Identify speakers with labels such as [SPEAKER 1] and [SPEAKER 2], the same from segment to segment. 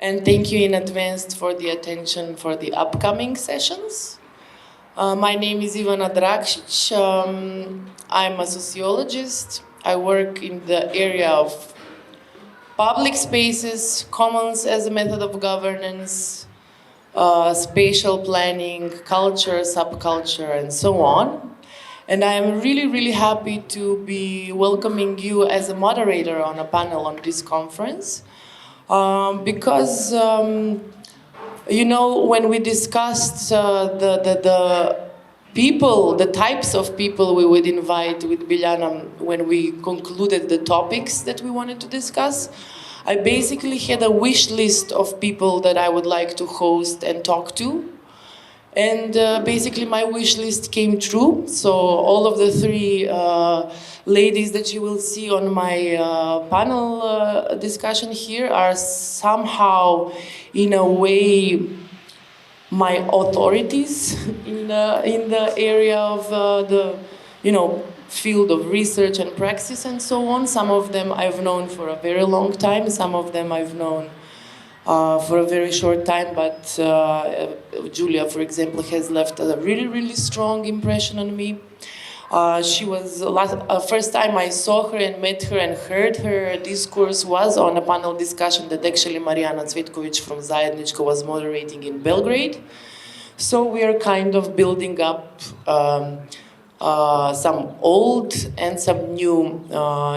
[SPEAKER 1] And thank you in advance for the attention for the upcoming sessions. My name is Ivana Draksic. I'm a sociologist. I work in the area of public spaces, commons as a method of governance, spatial planning, culture, subculture, and so on. And I'm really, really happy to be welcoming you as a moderator on a panel on this conference. Because, you know, when we discussed the people, the types of people we would invite with Biljana when we concluded the topics that we wanted to discuss, I basically had a wish list of people that I would like to host and talk to. And basically my wish list came true. So all of the three ladies that you will see on my panel discussion here are somehow, in a way, my authorities in the area of the, you know, field of research and praxis and so on. Some of them I've known for a very long time. Some of them I've known for a very short time, but Julia, for example, has left a really, really strong impression on me. She was, first time I saw her and met her and heard her discourse was on a panel discussion that actually Marijana Cvetković from Zajedničko was moderating in Belgrade. So we are kind of building up some old and some new,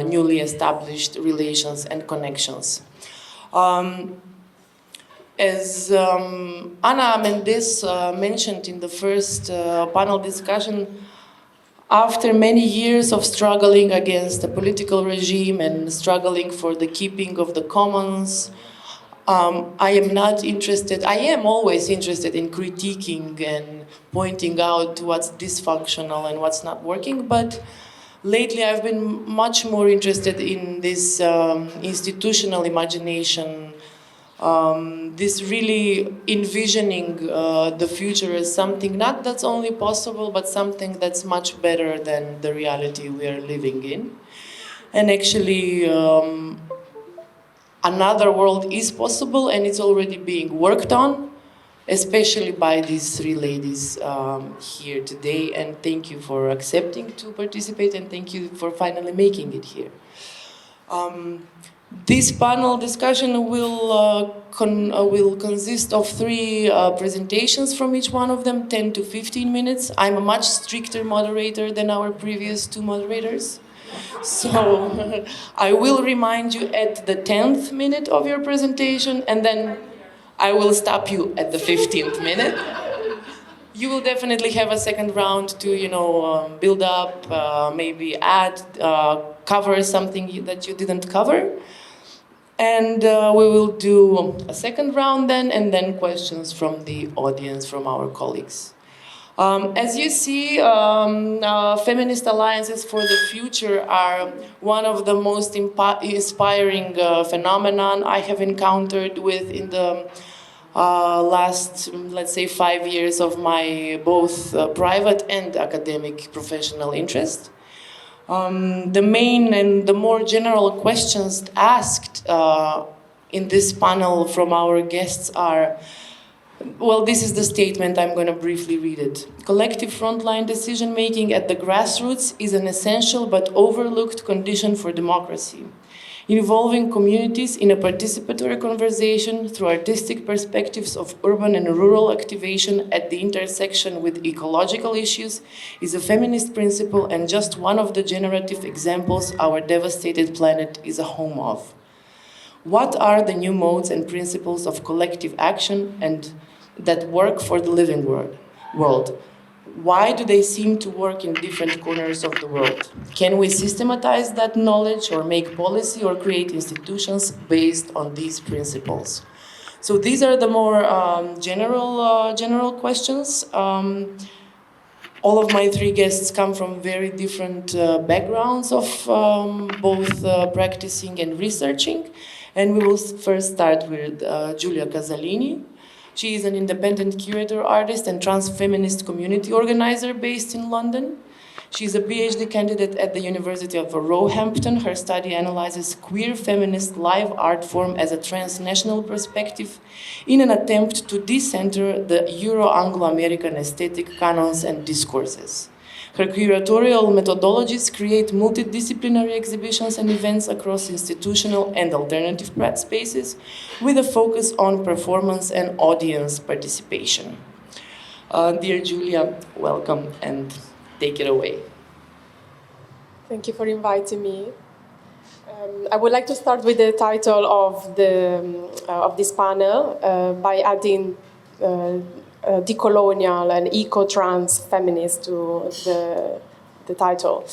[SPEAKER 1] newly established relations and connections. As Ana Mendes mentioned in the first panel discussion, after many years of struggling against the political regime and struggling for the keeping of the commons, I am not interested, I am always interested in critiquing and pointing out what's dysfunctional and what's not working, but lately I've been much more interested in this institutional imagination, this really envisioning the future as something not that's only possible, but something that's much better than the reality we are living in. And actually, another world is possible and it's already being worked on, especially by these three ladies here today. And thank you for accepting to participate and thank you for finally making it here. This panel discussion will consist of three presentations from each one of them, 10 to 15 minutes. I'm a much stricter moderator than our previous two moderators. So I will remind you at the 10th minute of your presentation, and then I will stop you at the 15th minute. You will definitely have a second round to, you know, build up, maybe add, cover something that you didn't cover. And we will do a second round then, and then questions from the audience, from our colleagues. As you see, feminist alliances for the future are one of the most inspiring phenomenon I have encountered with in the last, let's say, 5 years of my both private and academic professional interest. The main and the more general questions asked in this panel from our guests are, well, this is the statement, I'm going to briefly read it. Collective frontline decision-making at the grassroots is an essential but overlooked condition for democracy. Involving communities in a participatory conversation through artistic perspectives of urban and rural activation at the intersection with ecological issues is a feminist principle and just one of the generative examples our devastated planet is a home of. What are the new modes and principles of collective action and that work for the living world? Why do they seem to work in different corners of the world? Can we systematize that knowledge or make policy or create institutions based on these principles? So these are the more general questions. All of my three guests come from very different backgrounds of both practicing and researching. And we will first start with Giulia Casalini. She is an independent curator, artist, and trans-feminist community organizer based in London. She's a PhD candidate at the University of Roehampton. Her study analyzes queer feminist live art form as a transnational perspective in an attempt to decenter the Euro-Anglo-American aesthetic canons and discourses. Her curatorial methodologies create multidisciplinary exhibitions and events across institutional and alternative spaces with a focus on performance and audience participation. Dear Julia, welcome and take it away.
[SPEAKER 2] Thank you for inviting me. I would like to start with the title of this panel by adding decolonial and eco-trans feminist to the title.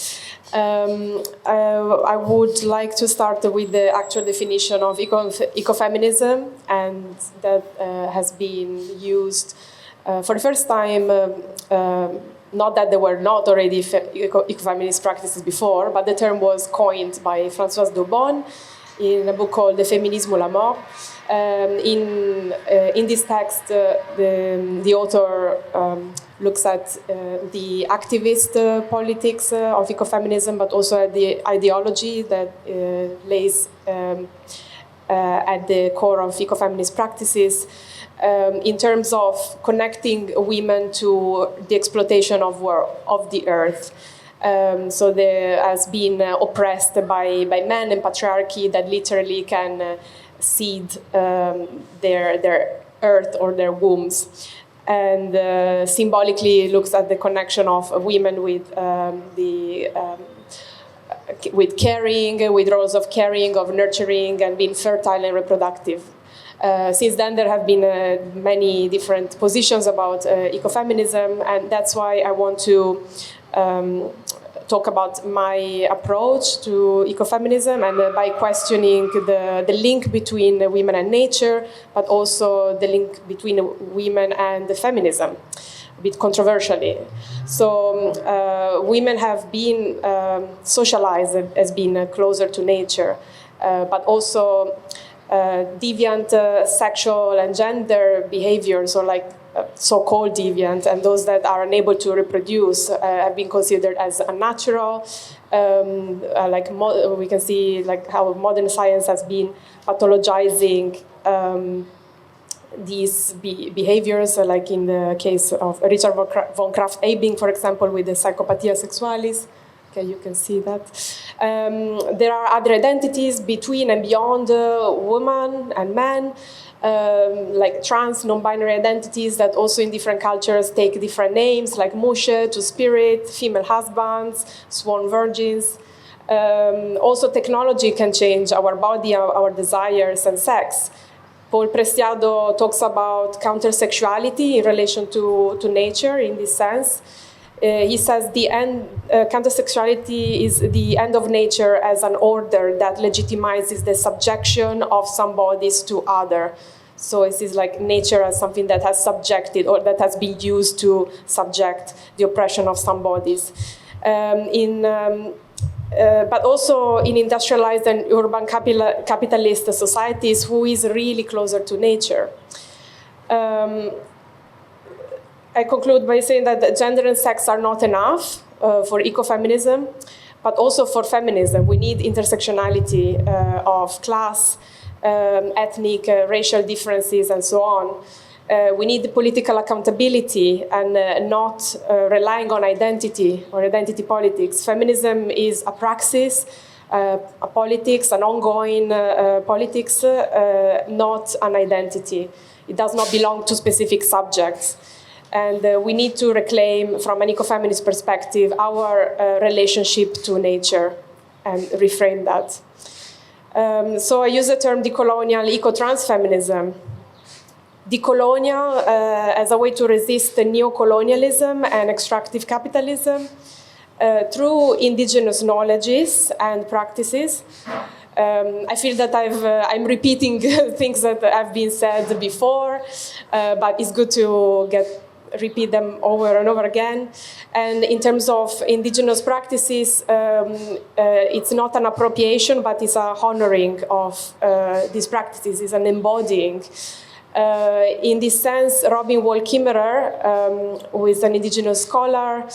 [SPEAKER 2] I would like to start with the actual definition of ecofeminism, and that has been used for the first time. Not that there were not already ecofeminist practices before, but the term was coined by Françoise Daubonne in a book called The Féminisme ou la Mort. In this text, the author looks at the activist politics of ecofeminism, but also at the ideology that lays at the core of ecofeminist practices. In terms of connecting women to the exploitation of the earth. So they has been oppressed by men and patriarchy that literally can seed their earth or their wombs. And symbolically looks at the connection of women with caring, with roles of caring, of nurturing, and being fertile and reproductive. Since then, there have been many different positions about ecofeminism, and that's why I want to talk about my approach to ecofeminism, and by questioning the link between women and nature, but also the link between women and the feminism, a bit controversially. So women have been socialized as being closer to nature, but also deviant sexual and gender behaviors, or like so-called deviant, and those that are unable to reproduce have been considered as unnatural. We can see like how modern science has been pathologizing these behaviors, like in the case of Richard von Krafft-Ebing, for example, with the psychopathia sexualis. Okay, you can see that. There are other identities between and beyond women and men, like trans, non-binary identities that also in different cultures take different names, like mushe, two-spirit, female husbands, sworn virgins. Also, technology can change our body, our desires, and sex. Paul Preciado talks about countersexuality in relation to nature in this sense. He says countersexuality is the end of nature as an order that legitimizes the subjection of some bodies to other. So it is like nature as something that has subjected or that has been used to subject the oppression of some bodies. But also in industrialized and urban capitalist societies, who is really closer to nature. I conclude by saying that gender and sex are not enough for ecofeminism, but also for feminism. We need intersectionality of class, ethnic, racial differences, and so on. We need political accountability and not relying on identity or identity politics. Feminism is a praxis, a politics, an ongoing politics, not an identity. It does not belong to specific subjects. And we need to reclaim, from an ecofeminist perspective, our relationship to nature and reframe that. So I use the term decolonial eco-trans feminism. Decolonial as a way to resist the neocolonialism and extractive capitalism through indigenous knowledges and practices. I feel that I'm repeating things that have been said before, but it's good to repeat them over and over again. And in terms of indigenous practices, it's not an appropriation, but it's a honoring of these practices, it's an embodying. In this sense, Robin Wall Kimmerer, who is an indigenous scholar,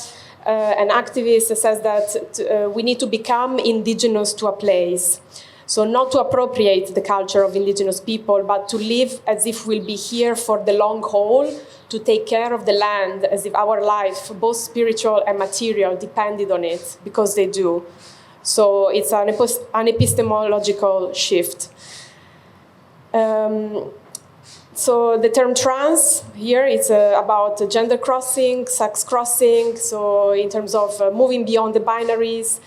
[SPEAKER 2] an activist says that we need to become indigenous to a place. So not to appropriate the culture of indigenous people, but to live as if we'll be here for the long haul, to take care of the land as if our life, both spiritual and material, depended on it, because they do. So it's an epistemological shift. So the term trans here, it's about gender crossing, sex crossing. So in terms of moving beyond the binaries,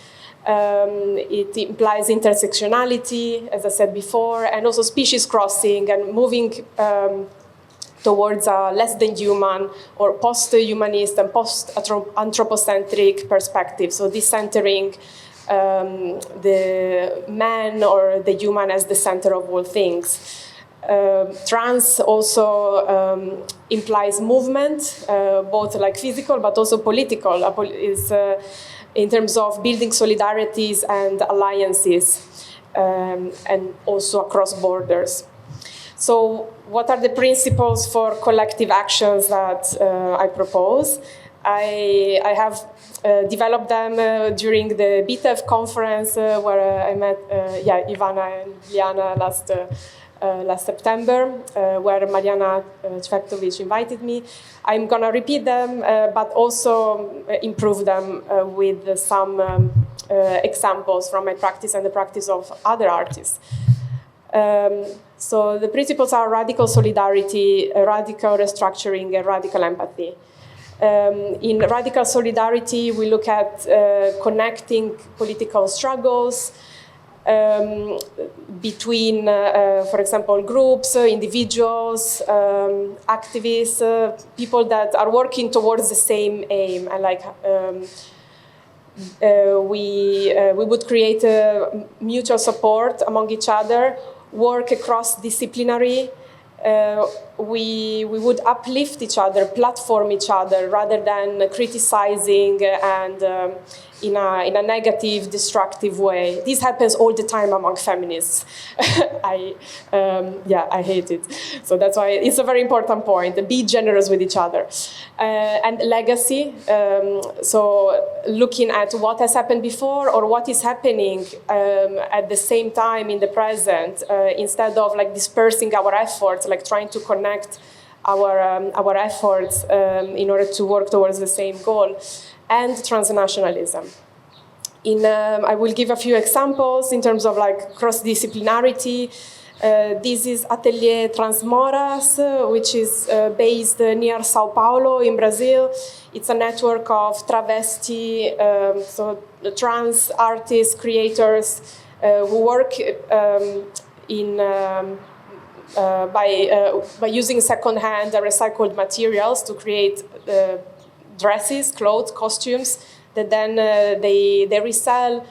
[SPEAKER 2] it implies intersectionality, as I said before, and also species crossing and moving towards a less than human or post-humanist and post-anthropocentric perspective. So decentering the man or the human as the center of all things. Trans also implies movement, both like physical but also political, in terms of building solidarities and alliances, and also across borders. So what are the principles for collective actions that I propose? I have developed them during the BTEF conference where I met Ivana and Liana last September, where Mariana Cvektovic invited me. I'm going to repeat them, but also improve them with some examples from my practice and the practice of other artists. So the principles are radical solidarity, radical restructuring, and radical empathy. In radical solidarity, we look at connecting political struggles, between, for example, groups, individuals, activists, people that are working towards the same aim. And like we would create a mutual support among each other, work across disciplinary. We would uplift each other, platform each other, rather than criticizing and in a negative, destructive way. This happens all the time among feminists. I hate it. So that's why it's a very important point. Be generous with each other. And legacy, so looking at what has happened before or what is happening at the same time in the present, instead of like dispersing our efforts, like trying to connect our efforts in order to work towards the same goal. And transnationalism. I will give a few examples in terms of like cross-disciplinarity. This is Atelier Transmoras, which is based near Sao Paulo in Brazil. It's a network of travesti, so trans artists, creators who work by using second-hand and recycled materials to create dresses, clothes, costumes that then they resell,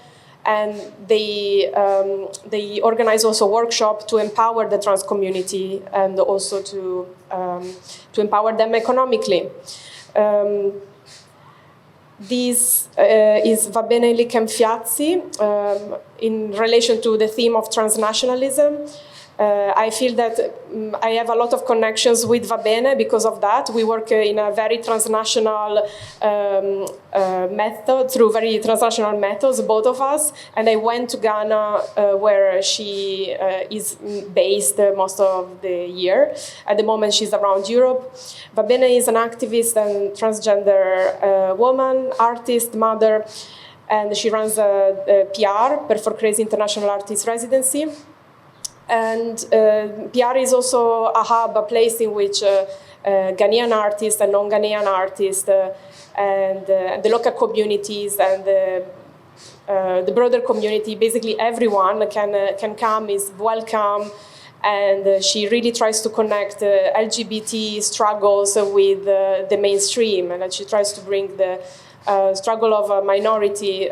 [SPEAKER 2] and they organize also workshops to empower the trans community and also to empower them economically. This is Va bene licem fiazzi in relation to the theme of transnationalism. I feel that I have a lot of connections with Va bene because of that. We work in a very transnational method, through very transnational methods, both of us. And I went to Ghana, where she is based most of the year. At the moment, she's around Europe. Va bene is an activist and transgender woman, artist, mother, and she runs a PR, for Crazy International Artist Residency. And PR is also a hub, a place in which Ghanaian artists and non-Ghanaian artists and the local communities and the broader community, basically everyone can come, is welcome. And she really tries to connect LGBT struggles with the mainstream, and she tries to bring the struggle of a minority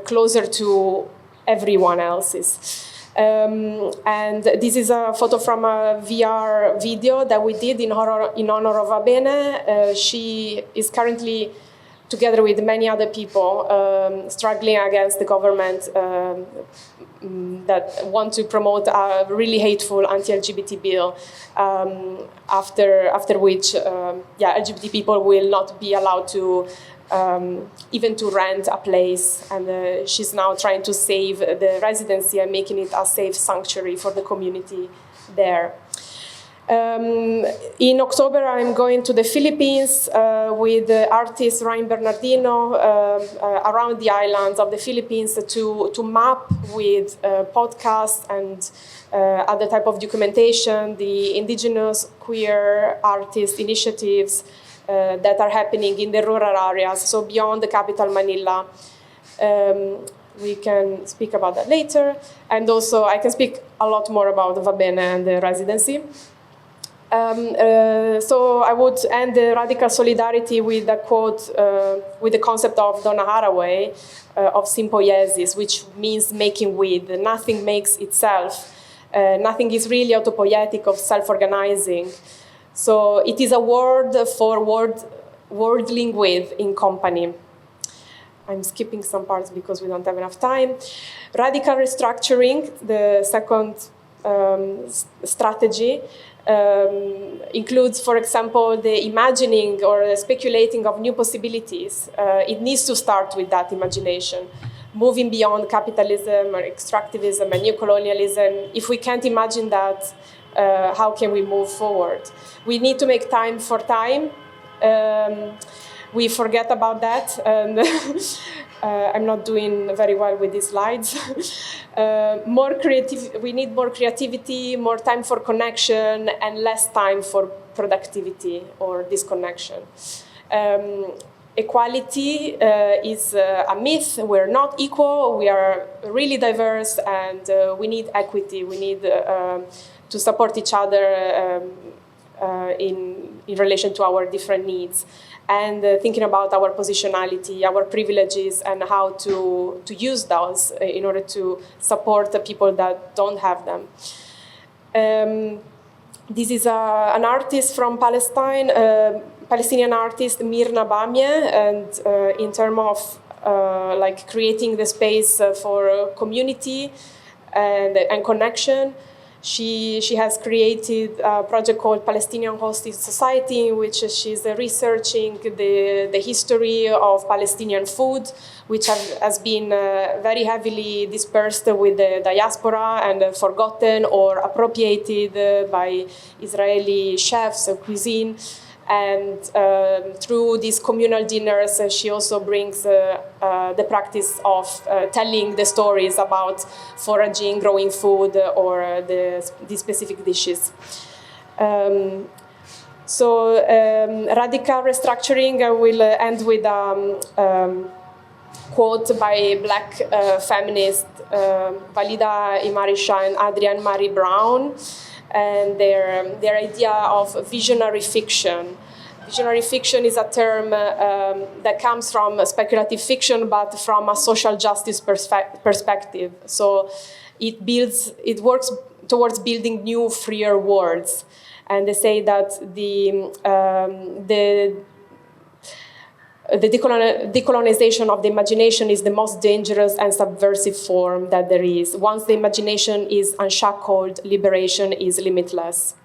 [SPEAKER 2] closer to everyone else's. And this is a photo from a VR video that we did in honor of Va bene. She is currently together with many other people, struggling against the government that want to promote a really hateful anti-LGBT bill, after which LGBT people will not be allowed to even to rent a place. And she's now trying to save the residency and making it a safe sanctuary for the community there. In October, I'm going to the Philippines with the artist Ryan Bernardino around the islands of the Philippines to map with podcasts and other type of documentation the indigenous queer artist initiatives that are happening in the rural areas, so beyond the capital Manila. We can speak about that later. And also, I can speak a lot more about Va Bene and the residency. So I would end the radical solidarity with a quote, with the concept of Donna Haraway of sympoiesis, which means making with. Nothing makes itself. Nothing is really autopoietic of self-organizing. So it is a word for wordling with in company. I'm skipping some parts because we don't have enough time. Radical restructuring, the second strategy, includes, for example, the imagining or the speculating of new possibilities. It needs to start with that imagination, moving beyond capitalism or extractivism and neocolonialism. If we can't imagine that, how can we move forward? We need to make time for time. We forget about that, and I'm not doing very well with these slides. We need more creativity, more time for connection, and less time for productivity or disconnection. Equality is a myth. We're not equal. We are really diverse, and we need equity. We need to support each other in relation to our different needs. And thinking about our positionality, our privileges, and how to use those in order to support the people that don't have them. This is an artist from Palestine, Palestinian artist Mirna Bamie, and in terms of like creating the space for community and connection, she has created a project called Palestinian Hosting Society, in which she's researching the history of Palestinian food, which has been very heavily dispersed with the diaspora and forgotten or appropriated by Israeli chefs of cuisine. And through these communal dinners, she also brings the practice of telling the stories about foraging, growing food, or these specific dishes. So radical restructuring, I will end with a quote by Black feminist Valida Imarisha and Adrienne Marie Brown, and their idea of visionary fiction. Visionary fiction is a term that comes from speculative fiction, but from a social justice perspective. So it works towards building new, freer worlds. And they say that the decolonization of the imagination is the most dangerous and subversive form that there is. Once the imagination is unshackled, liberation is limitless.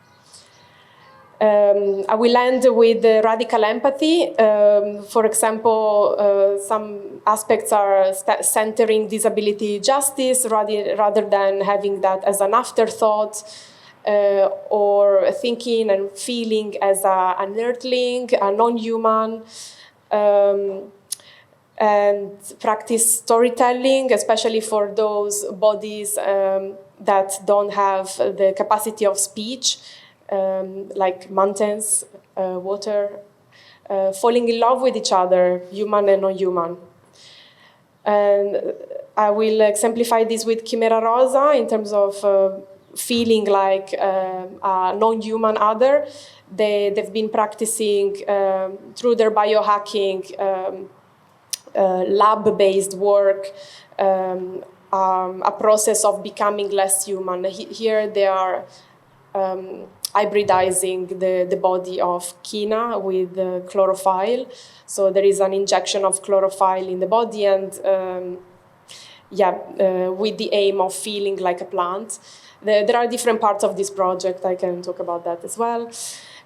[SPEAKER 2] I will end with radical empathy. For example, some aspects are centering disability justice rather than having that as an afterthought, or thinking and feeling as an earthling, a non-human. And practice storytelling, especially for those bodies that don't have the capacity of speech, like mountains, water, falling in love with each other, human and non-human. And I will exemplify this with Chimera Rosa in terms of feeling like a non-human other. They've been practicing through their biohacking lab-based work, a process of becoming less human. Here they are hybridizing the body of Kina with chlorophyll. So there is an injection of chlorophyll in the body, and with the aim of feeling like a plant. There are different parts of this project. I can talk about that as well.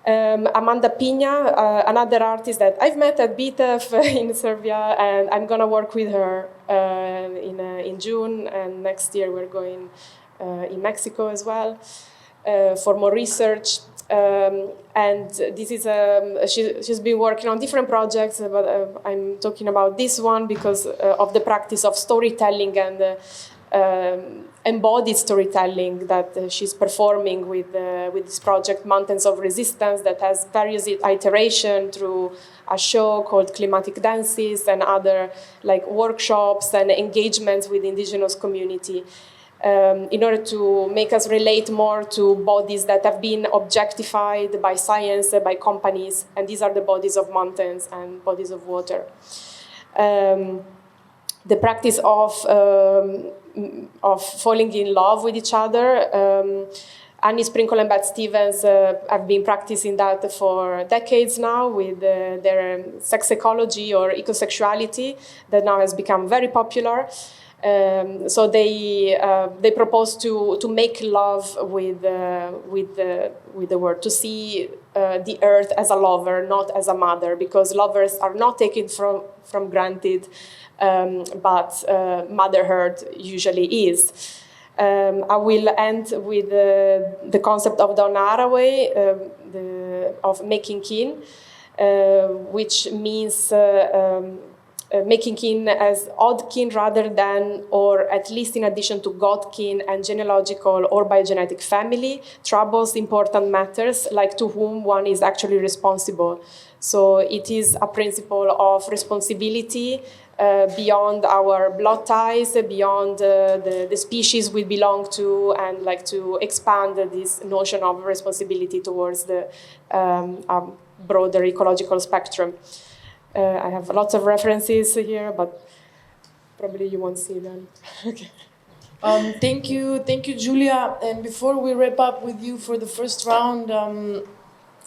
[SPEAKER 2] Amanda Pina, another artist that I've met at BTEF in Serbia, and I'm gonna work with her in June, and next year we're going in Mexico as well for more research. And this is she's been working on different projects, but I'm talking about this one because of the practice of storytelling and embodied storytelling that she's performing with this project, Mountains of Resistance, that has various iterations through a show called Climatic Dances and other like workshops and engagements with indigenous community. In order to make us relate more to bodies that have been objectified by science, by companies, and these are the bodies of mountains and bodies of water. The practice of falling in love with each other. Annie Sprinkle and Beth Stevens have been practicing that for decades now with their sex ecology or ecosexuality that now has become very popular. So they propose to make love with the word, to see the earth as a lover, not as a mother, because lovers are not taken from granted, but motherhood usually is. I will end with the concept of Donna Haraway, of making kin, which means making kin as odd kin rather than, or at least in addition to godkin and genealogical or biogenetic family, troubles important matters, like to whom one is actually responsible. So it is a principle of responsibility beyond our blood ties, beyond the species we belong to, and like to expand this notion of responsibility towards the broader ecological spectrum. I have lots of references here, but probably you won't see them. Okay.
[SPEAKER 1] Thank you, Julia. And before we wrap up with you for the first round,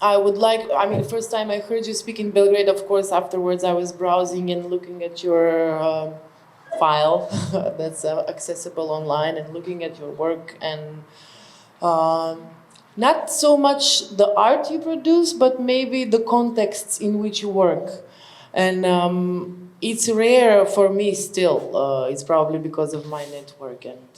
[SPEAKER 1] I would like, the first time I heard you speak in Belgrade, of course, afterwards I was browsing and looking at your file that's accessible online and looking at your work, and not so much the art you produce, but maybe the contexts in which you work. And it's rare for me still. It's probably because of my network and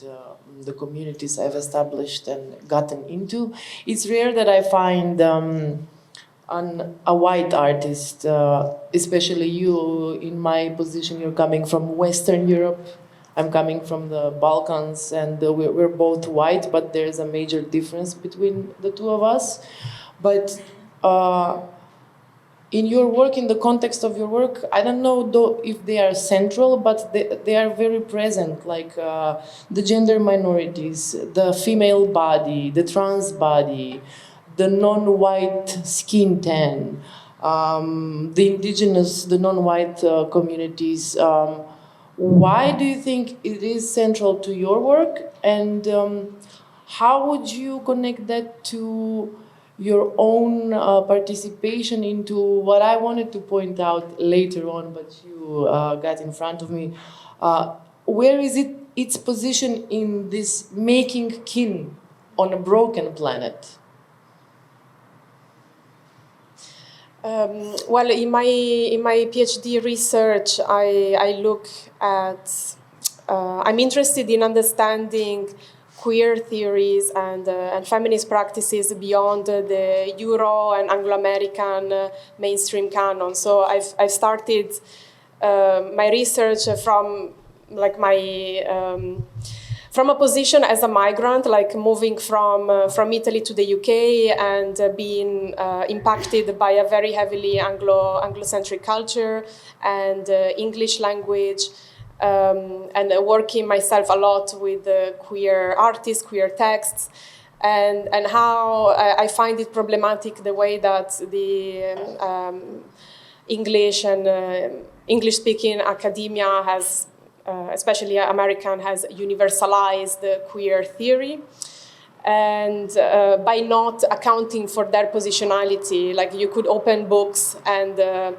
[SPEAKER 1] the communities I've established and gotten into. It's rare that I find a white artist, especially you. In my position, you're coming from Western Europe. I'm coming from the Balkans, and we're both white, but there's a major difference between the two of us. But in your work, in the context of your work, I don't know though if they are central, but they are very present, like the gender minorities, the female body, the trans body, the non-white skin tan, the indigenous, the non-white communities. Why do you think it is central to your work? And how would you connect that to your own participation into what I wanted to point out later on, but you got in front of me? Where is its position in this making kin on a broken planet?
[SPEAKER 2] Well, in my PhD research, I look at. I'm interested in understanding queer theories and feminist practices beyond the Euro and Anglo-American mainstream canon. So I've started my research from like from a position as a migrant, like moving from Italy to the UK and being impacted by a very heavily Anglo-centric culture and English language. And working myself a lot with queer artists, queer texts, and how I find it problematic the way that the English and English-speaking academia has, especially American, has universalized the queer theory. And by not accounting for their positionality, like you could open books and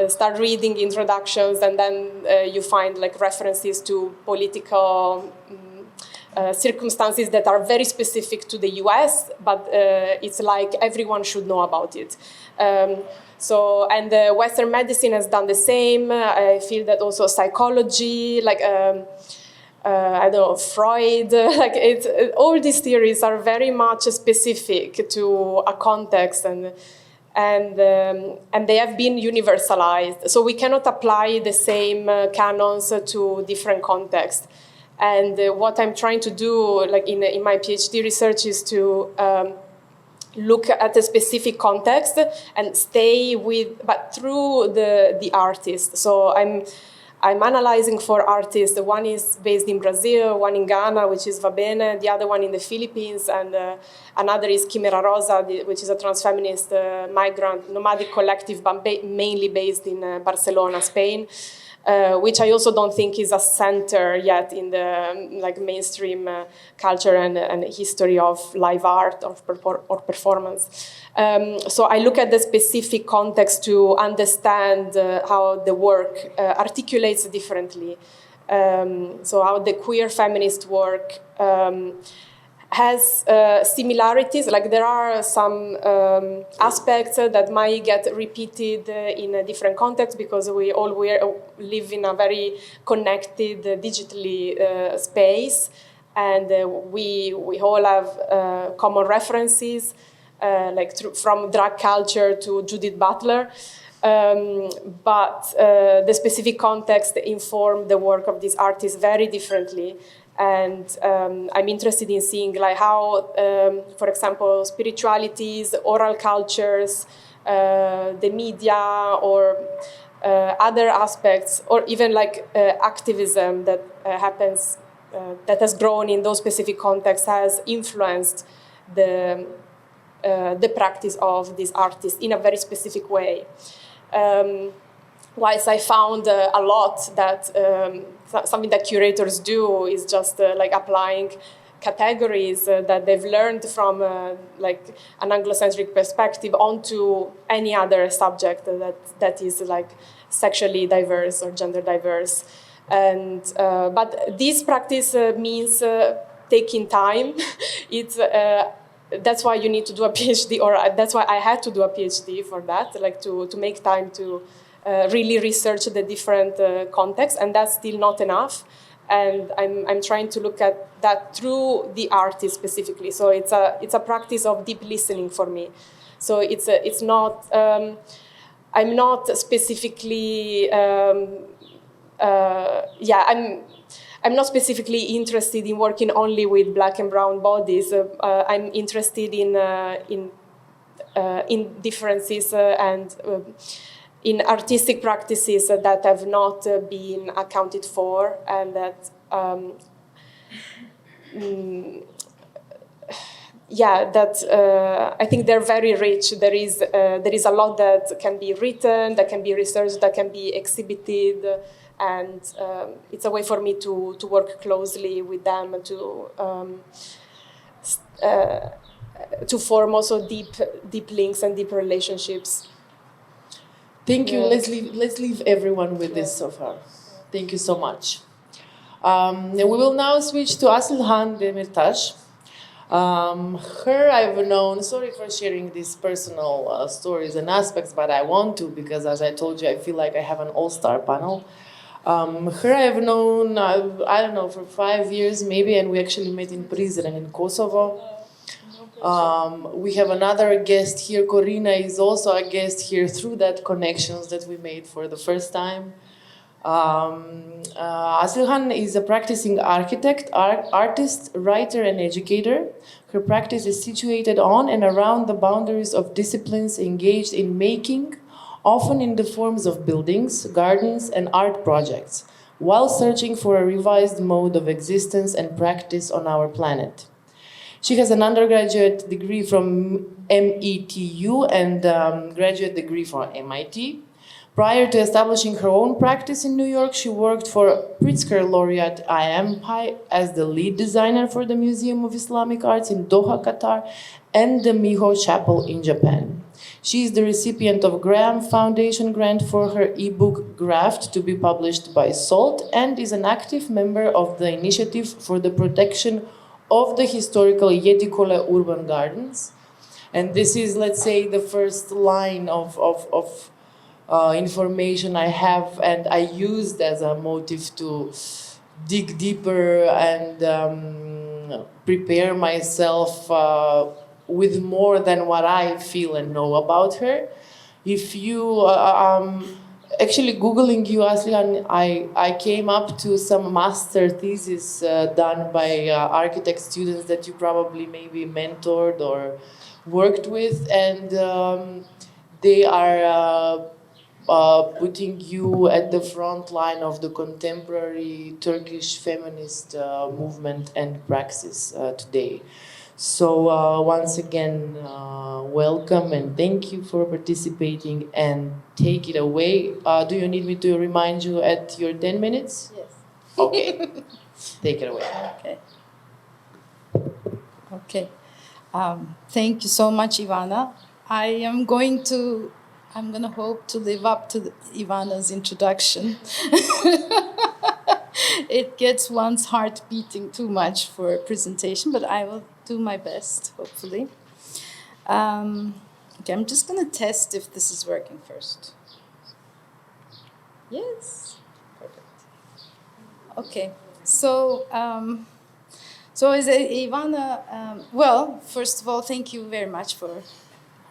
[SPEAKER 2] start reading introductions, and then you find like references to political circumstances that are very specific to the US, but it's like everyone should know about it. And Western medicine has done the same. I feel that also psychology, like I don't know, Freud, like all these theories are very much specific to a context, and they have been universalized. So we cannot apply the same canons to different contexts. And what I'm trying to do, like in my PhD research, is to look at a specific context and stay with, but through the artist. So I'm analyzing for artists. One is based in Brazil, one in Ghana, which is Vabene, the other one in the Philippines, and another is Quimera Rosa, which is a transfeminist migrant nomadic collective, but mainly based in Barcelona, Spain. Which I also don't think is a center yet in the like mainstream culture and history of live art or performance. So I look at the specific context to understand how the work articulates differently. So how the queer feminist work has similarities, like there are some aspects that might get repeated in a different context because we all live in a very connected digitally space, and we all have common references, like from drag culture to Judith Butler. But the specific context inform the work of these artists very differently. And I'm interested in seeing like how, for example, spiritualities, oral cultures, the media, or other aspects, or even like activism that happens, that has grown in those specific contexts, has influenced the practice of these artists in a very specific way. Whilst I found a lot that something that curators do is just like applying categories that they've learned from like an Anglocentric perspective onto any other subject that is like sexually diverse or gender diverse. And but this practice means taking time. It's that's why you need to do a PhD, or that's why I had to do a PhD for that, like to make time to really research the different contexts, and that's still not enough. And I'm trying to look at that through the artist specifically. So it's a practice of deep listening for me. So it's not I'm not specifically I'm not specifically interested in working only with black and brown bodies. I'm interested in differences and in artistic practices that have not been accounted for, and that I think they're very rich. There is a lot that can be written, that can be researched, that can be exhibited, and it's a way for me to work closely with them to form also deep links and deep relationships.
[SPEAKER 1] Thank you. Let's leave everyone with this so far. Thank you so much. We will now switch to Asilhan Demirtas. Her I've known, sorry for sharing these personal stories and aspects, but I want to, because as I told you, I feel like I have an all-star panel. Her I've known, I don't know, for 5 years maybe, and we actually met in Prizren in Kosovo. We have another guest here. Corina is also a guest here through that connections that we made for the first time. Asilhan is a practicing architect, artist, writer, and educator. Her practice is situated on and around the boundaries of disciplines engaged in making, often in the forms of buildings, gardens, and art projects, while searching for a revised mode of existence and practice on our planet. She has an undergraduate degree from METU and graduate degree from MIT. Prior to establishing her own practice in New York, she worked for Pritzker laureate I.M. Pai as the lead designer for the Museum of Islamic Arts in Doha, Qatar, and the Miho Chapel in Japan. She is the recipient of Graham Foundation grant for her ebook Graft to be published by SALT, and is an active member of the Initiative for the Protection of the Historical Yedikole Urban Gardens. And this is, let's say, the first line of information I have, and I used as a motive to dig deeper and prepare myself with more than what I feel and know about her. If you actually Googling you, Aslihan, I came up to some master thesis done by architect students that you probably maybe mentored or worked with, and they are putting you at the front line of the contemporary Turkish feminist movement and praxis today. So once again, welcome and thank you for participating, and take it away. Do you need me to remind you at your 10 minutes?
[SPEAKER 3] Yes.
[SPEAKER 1] Okay. Take it away.
[SPEAKER 3] Okay. Okay. Thank you so much, Ivana. I'm gonna hope to live up to Ivana's introduction. It gets one's heart beating too much for a presentation, but I will do my best, hopefully. Okay, I'm just gonna test if this is working first. Yes, perfect. Okay, so as Ivana, well, first of all, thank you very much for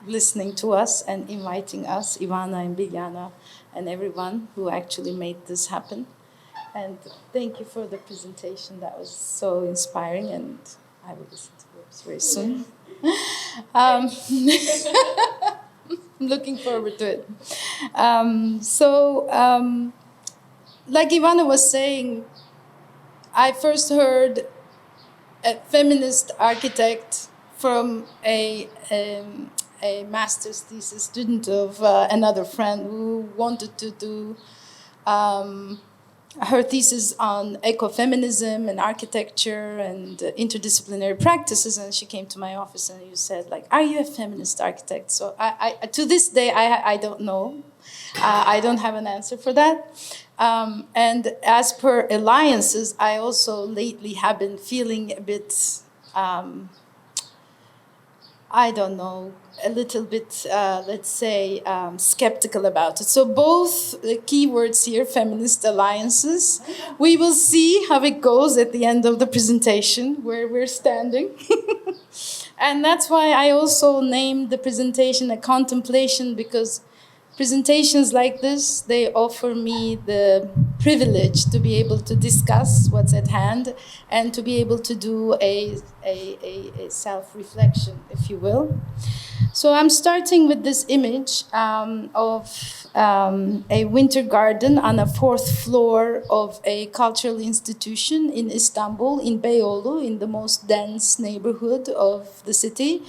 [SPEAKER 3] listening to us and inviting us, Ivana and Biljana, and everyone who actually made this happen. And thank you for the presentation. That was so inspiring, and I will listen to yours very soon. I'm looking forward to it. Like Ivana was saying, I first heard a feminist architect from a master's thesis student of another friend who wanted to do her thesis on ecofeminism and architecture and interdisciplinary practices, and she came to my office and you said, like, are you a feminist architect? So I to this day, I don't know. I don't have an answer for that. And as per alliances, I also lately have been feeling a bit, I don't know, a little bit, let's say, skeptical about it. So both the keywords here, feminist alliances, we will see how it goes at the end of the presentation, where we're standing. And that's why I also named the presentation a contemplation, because presentations like this, they offer me the privilege to be able to discuss what's at hand and to be able to do a self-reflection, if you will. So I'm starting with this image of a winter garden on a fourth floor of a cultural institution in Istanbul, in Beyoğlu, in the most dense neighborhood of the city.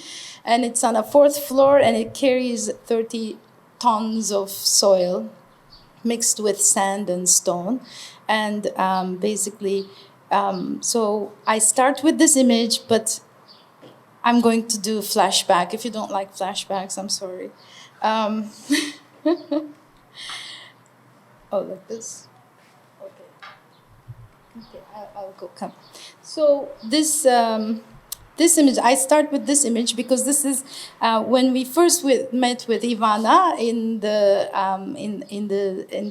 [SPEAKER 3] And it's on a fourth floor, and it carries 30 tons of soil mixed with sand and stone. And basically, so I start with this image, but I'm going to do a flashback. If you don't like flashbacks, I'm sorry. Oh, like this? Okay. Okay, I'll go come. So this image, I start with this image because this is when we first met with Ivana in the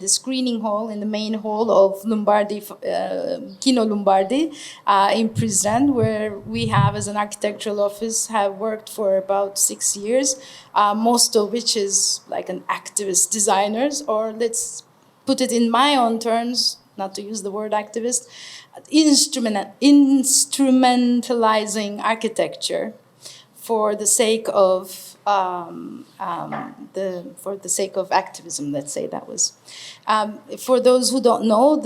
[SPEAKER 3] screening hall, in the main hall of Lombardi, Kino Lombardi, in Prizren, where we have, as an architectural office, have worked for about 6 years, most of which is like an activist designers, or let's put it in my own terms, not to use the word activist, instrumentalizing architecture for the sake of activism. Let's say that was. For those who don't know,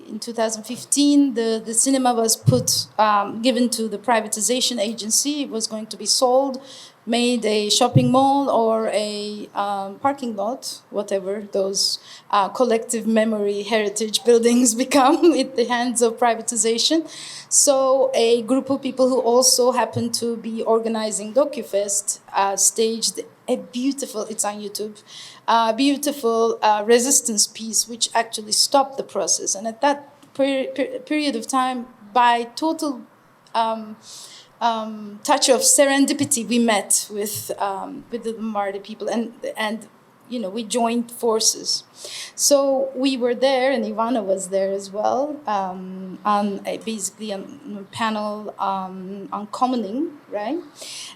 [SPEAKER 3] in 2015, the cinema was given to the privatization agency. It was going to be sold made a shopping mall or a parking lot, whatever those collective memory heritage buildings become with the hands of privatization. So a group of people who also happened to be organizing DocuFest staged a beautiful, it's on YouTube, beautiful resistance piece which actually stopped the process. And at that period of time, by total touch of serendipity, we met with the Lombardy people, and we joined forces. So we were there, and Ivana was there as well, basically on a panel on commoning, right?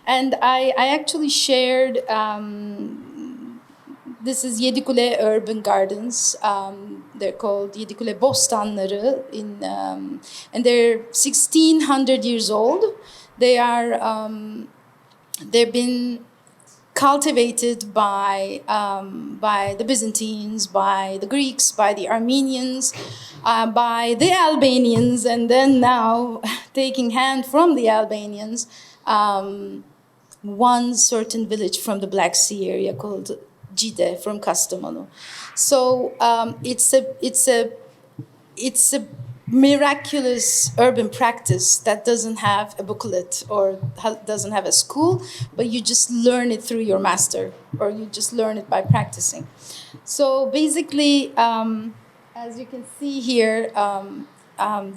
[SPEAKER 3] And I actually shared. This is Yedikule Urban Gardens. They're called Yedikule Bostanları, and they're 1,600 years old. They've been cultivated by the Byzantines, by the Greeks, by the Armenians, by the Albanians, and then now taking hand from the Albanians, one certain village from the Black Sea area called Cide from Kastamonu. So it's a miraculous urban practice that doesn't have a booklet or doesn't have a school, but you just learn it through your master, or you just learn it by practicing. So basically, as you can see here,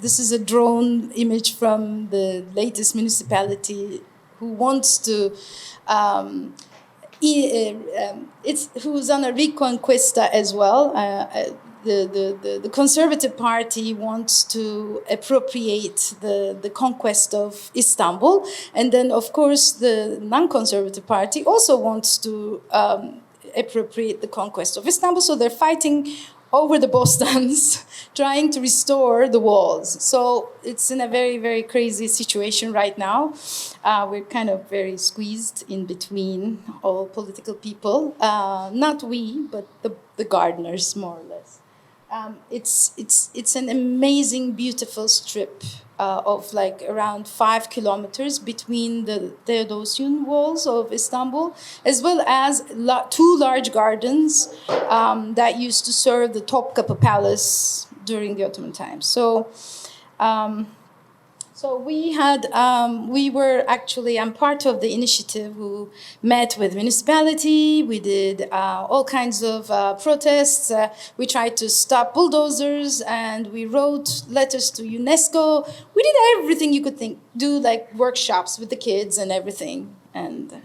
[SPEAKER 3] this is a drone image from the latest municipality who wants to who's on a reconquista as well. The Conservative Party wants to appropriate the conquest of Istanbul. And then, of course, the non-Conservative Party also wants to appropriate the conquest of Istanbul. So they're fighting over the Bostans, trying to restore the walls. So it's in a very, very crazy situation right now. We're kind of very squeezed in between all political people. Not we, but the gardeners, more or less. It's an amazing, beautiful strip of like around 5 kilometers between the Theodosian walls of Istanbul, as well as two large gardens that used to serve the Topkapı Palace during the Ottoman times. So I'm part of the initiative who met with municipality. We did all kinds of protests. We tried to stop bulldozers, and we wrote letters to UNESCO. We did everything you could do like workshops with the kids and everything. And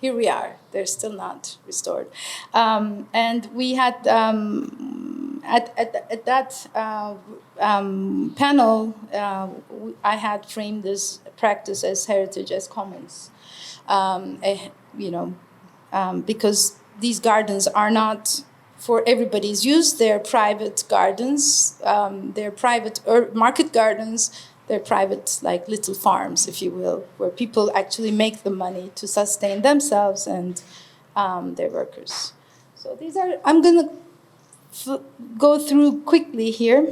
[SPEAKER 3] here we are. They're still not restored. And we had at that panel, I had framed this practice as heritage as commons, because these gardens are not for everybody's use. They're private gardens. They're private market gardens. They're private, like little farms, if you will, where people actually make the money to sustain themselves and their workers. So these are, I'm going to go through quickly here.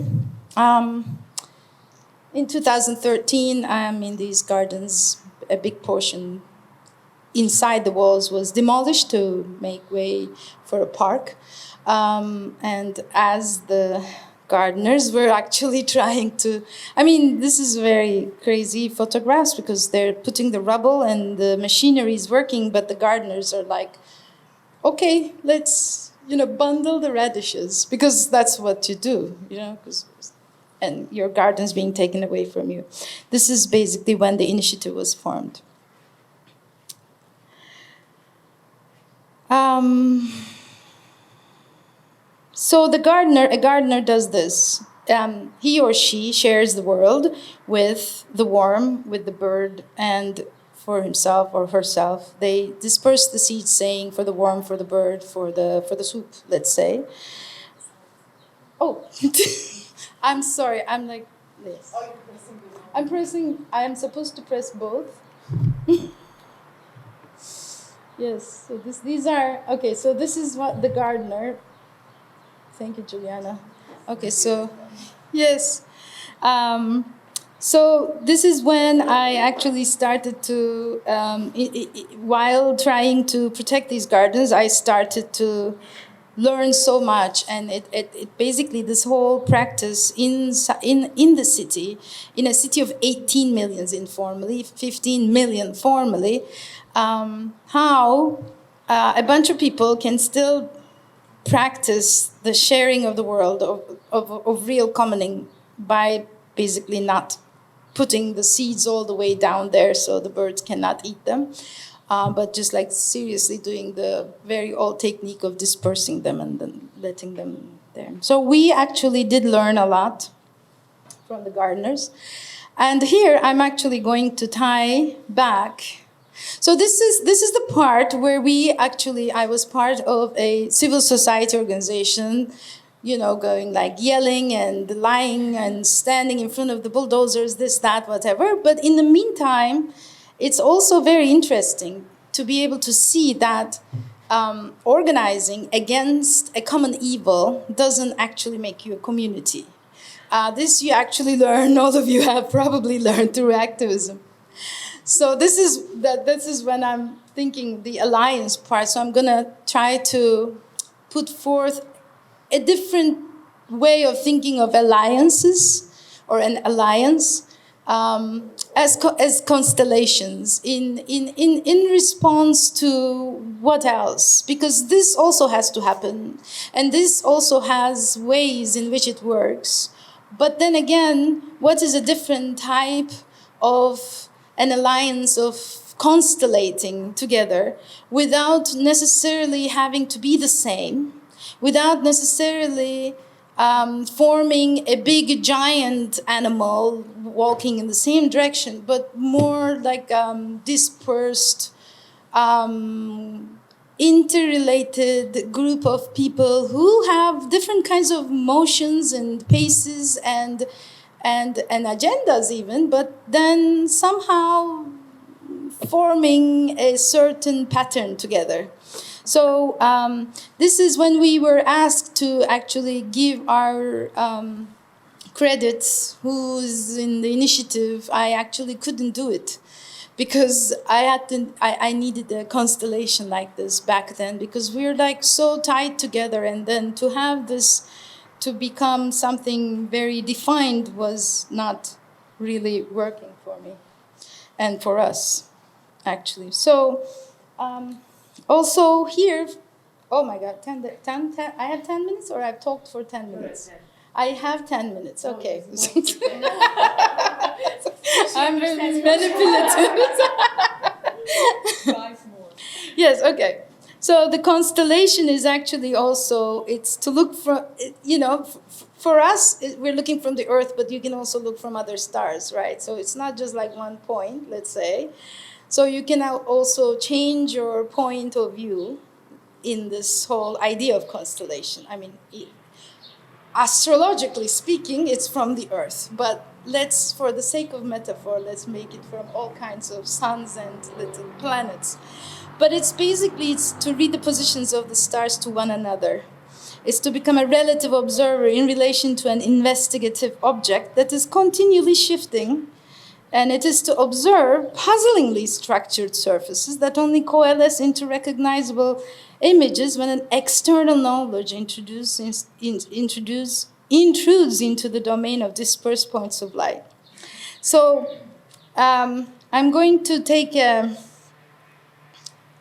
[SPEAKER 3] In 2013, in these gardens, a big portion inside the walls was demolished to make way for a park. And as the gardeners were actually trying to, this is very crazy photographs because they're putting the rubble and the machinery is working, but the gardeners are like, okay, let's, bundle the radishes, because that's what you do, and your garden's being taken away from you. This is basically when the initiative was formed. So a gardener does this. He or she shares the world with the worm, with the bird, and for himself or herself. They disperse the seeds, saying for the worm, for the bird, for the soup, let's say. Oh, I'm sorry. I'm like this. Oh, you're pressing. I'm supposed to press both. Yes. So these are okay. So this is what the gardener. Thank you, Juliana. Okay. So, yes. So this is when I actually started to, while trying to protect these gardens, I started to learn so much, and it basically this whole practice in the city, in a city of 18 million informally, 15 million formally, how a bunch of people can still practice the sharing of the world of real commoning by basically not putting the seeds all the way down there so the birds cannot eat them, but just like seriously doing the very old technique of dispersing them and then letting them there. So we actually did learn a lot from the gardeners. And here I'm actually going to tie back. So this is the part where I was part of a civil society organization, going like yelling and lying and standing in front of the bulldozers, this, that, whatever. But in the meantime, it's also very interesting to be able to see that organizing against a common evil doesn't actually make you a community. This you actually learn, all of you have probably learned through activism. So this is when I'm thinking the alliance part. So I'm gonna try to put forth a different way of thinking of alliances or an alliance as constellations in response to what else? Because this also has to happen, and this also has ways in which it works. But then again, what is a different type of an alliance of constellating together without necessarily having to be the same, without necessarily forming a big giant animal walking in the same direction, but more like dispersed, interrelated group of people who have different kinds of motions and paces and agendas even, but then somehow forming a certain pattern together. So this is when we were asked to actually give our credits, who's in the initiative. I actually couldn't do it because I needed a constellation like this back then, because we're like so tied together, and then to have this to become something very defined was not really working for me and for us, actually. So also here, oh my God, 10, I have 10 minutes, or I've talked for 10 minutes? I have 10 minutes, okay. I'm very manipulative.
[SPEAKER 4] 5 more.
[SPEAKER 3] Yes, okay. So the constellation is actually also, it's to look for, for us, we're looking from the Earth, but you can also look from other stars, right? So it's not just like one point, let's say. So you can also change your point of view in this whole idea of constellation. I mean, astrologically speaking, it's from the Earth, but let's, for the sake of metaphor, let's make it from all kinds of suns and little planets. But it's to read the positions of the stars to one another. It's to become a relative observer in relation to an investigative object that is continually shifting. And it is to observe puzzlingly structured surfaces that only coalesce into recognizable images when an external knowledge intrudes into the domain of dispersed points of light. So I'm going to take a...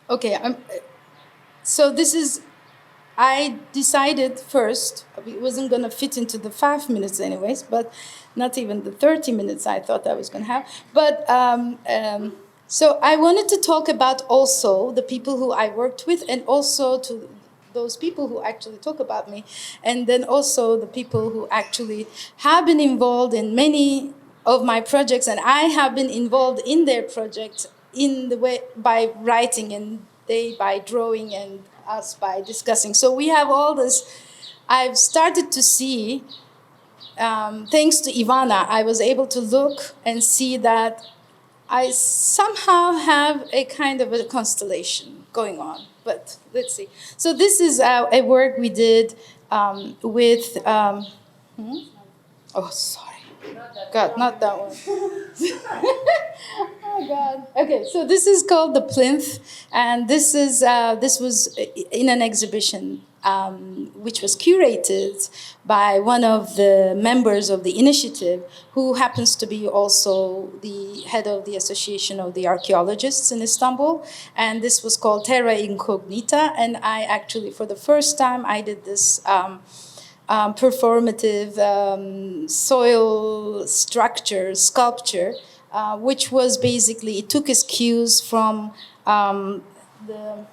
[SPEAKER 3] Okay, so this is... I decided first, it wasn't going to fit into the 5 minutes anyways, but not even the 30 minutes I thought I was going to have. But so I wanted to talk about also the people who I worked with, and also to those people who actually talk about me, and then also the people who actually have been involved in many of my projects, and I have been involved in their projects in the way by writing, and they by drawing, and us by discussing. So we have all this. I've started to see, thanks to Ivana, I was able to look and see that I somehow have a kind of a constellation going on. But let's see. So this is a work we did with... Oh, sorry. God, not that one. Oh God. Okay, so this is called the plinth, and this was in an exhibition which was curated by one of the members of the initiative, who happens to be also the head of the Association of the Archaeologists in Istanbul, and this was called Terra Incognita. And I actually, for the first time, I did this. Performative soil structure, sculpture, which was basically, it took its cues from the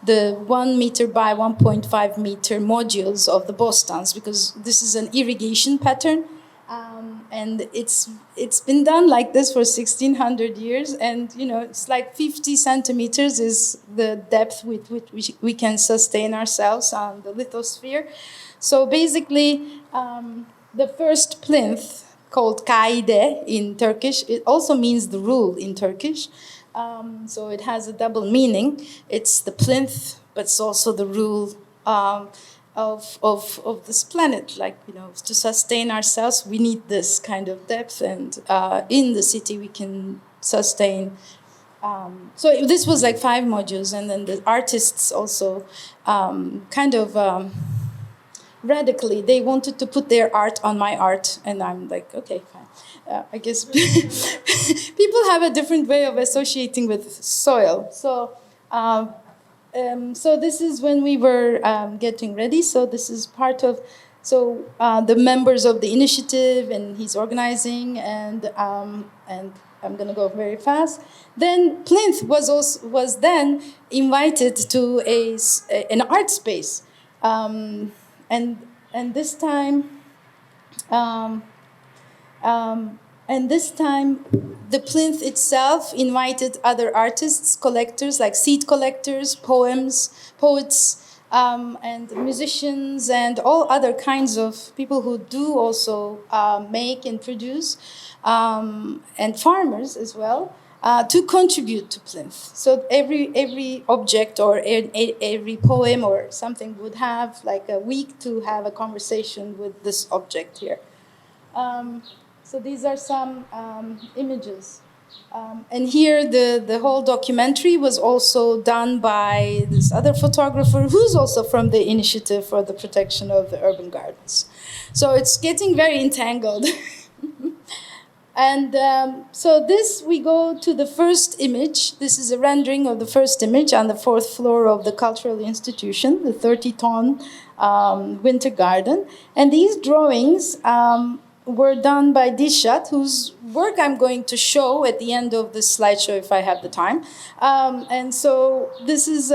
[SPEAKER 3] 1 meter by 1.5 meter modules of the Bostans, because this is an irrigation pattern. And it's been done like this for 1600 years, and it's like 50 centimeters is the depth with which we can sustain ourselves on the lithosphere. So basically, the first plinth, called kaide in Turkish, it also means the rule in Turkish. So it has a double meaning. It's the plinth, but it's also the rule of this planet. Like, to sustain ourselves, we need this kind of depth, and in the city we can sustain. So this was like 5 modules, and then the artists also radically, they wanted to put their art on my art, and I'm like, okay, fine. I guess people have a different way of associating with soil. So this is when we were getting ready. So this is part of, the members of the initiative, and he's organizing, and I'm going to go very fast. Then Plinth was then invited to an art space, and this time. And this time, the plinth itself invited other artists, collectors, like seed collectors, poets, and musicians, and all other kinds of people who do also make and produce, and farmers as well, to contribute to plinth. So every object or every poem or something would have like a week to have a conversation with this object here. So these are some images. And here the whole documentary was also done by this other photographer who's also from the Initiative for the Protection of the Urban Gardens. So it's getting very entangled. And so we go to the first image. This is a rendering of the first image on the 4th floor of the cultural institution, the 30-ton winter garden. And these drawings were done by Dishat, whose work I'm going to show at the end of this slideshow if I have the time. And so this is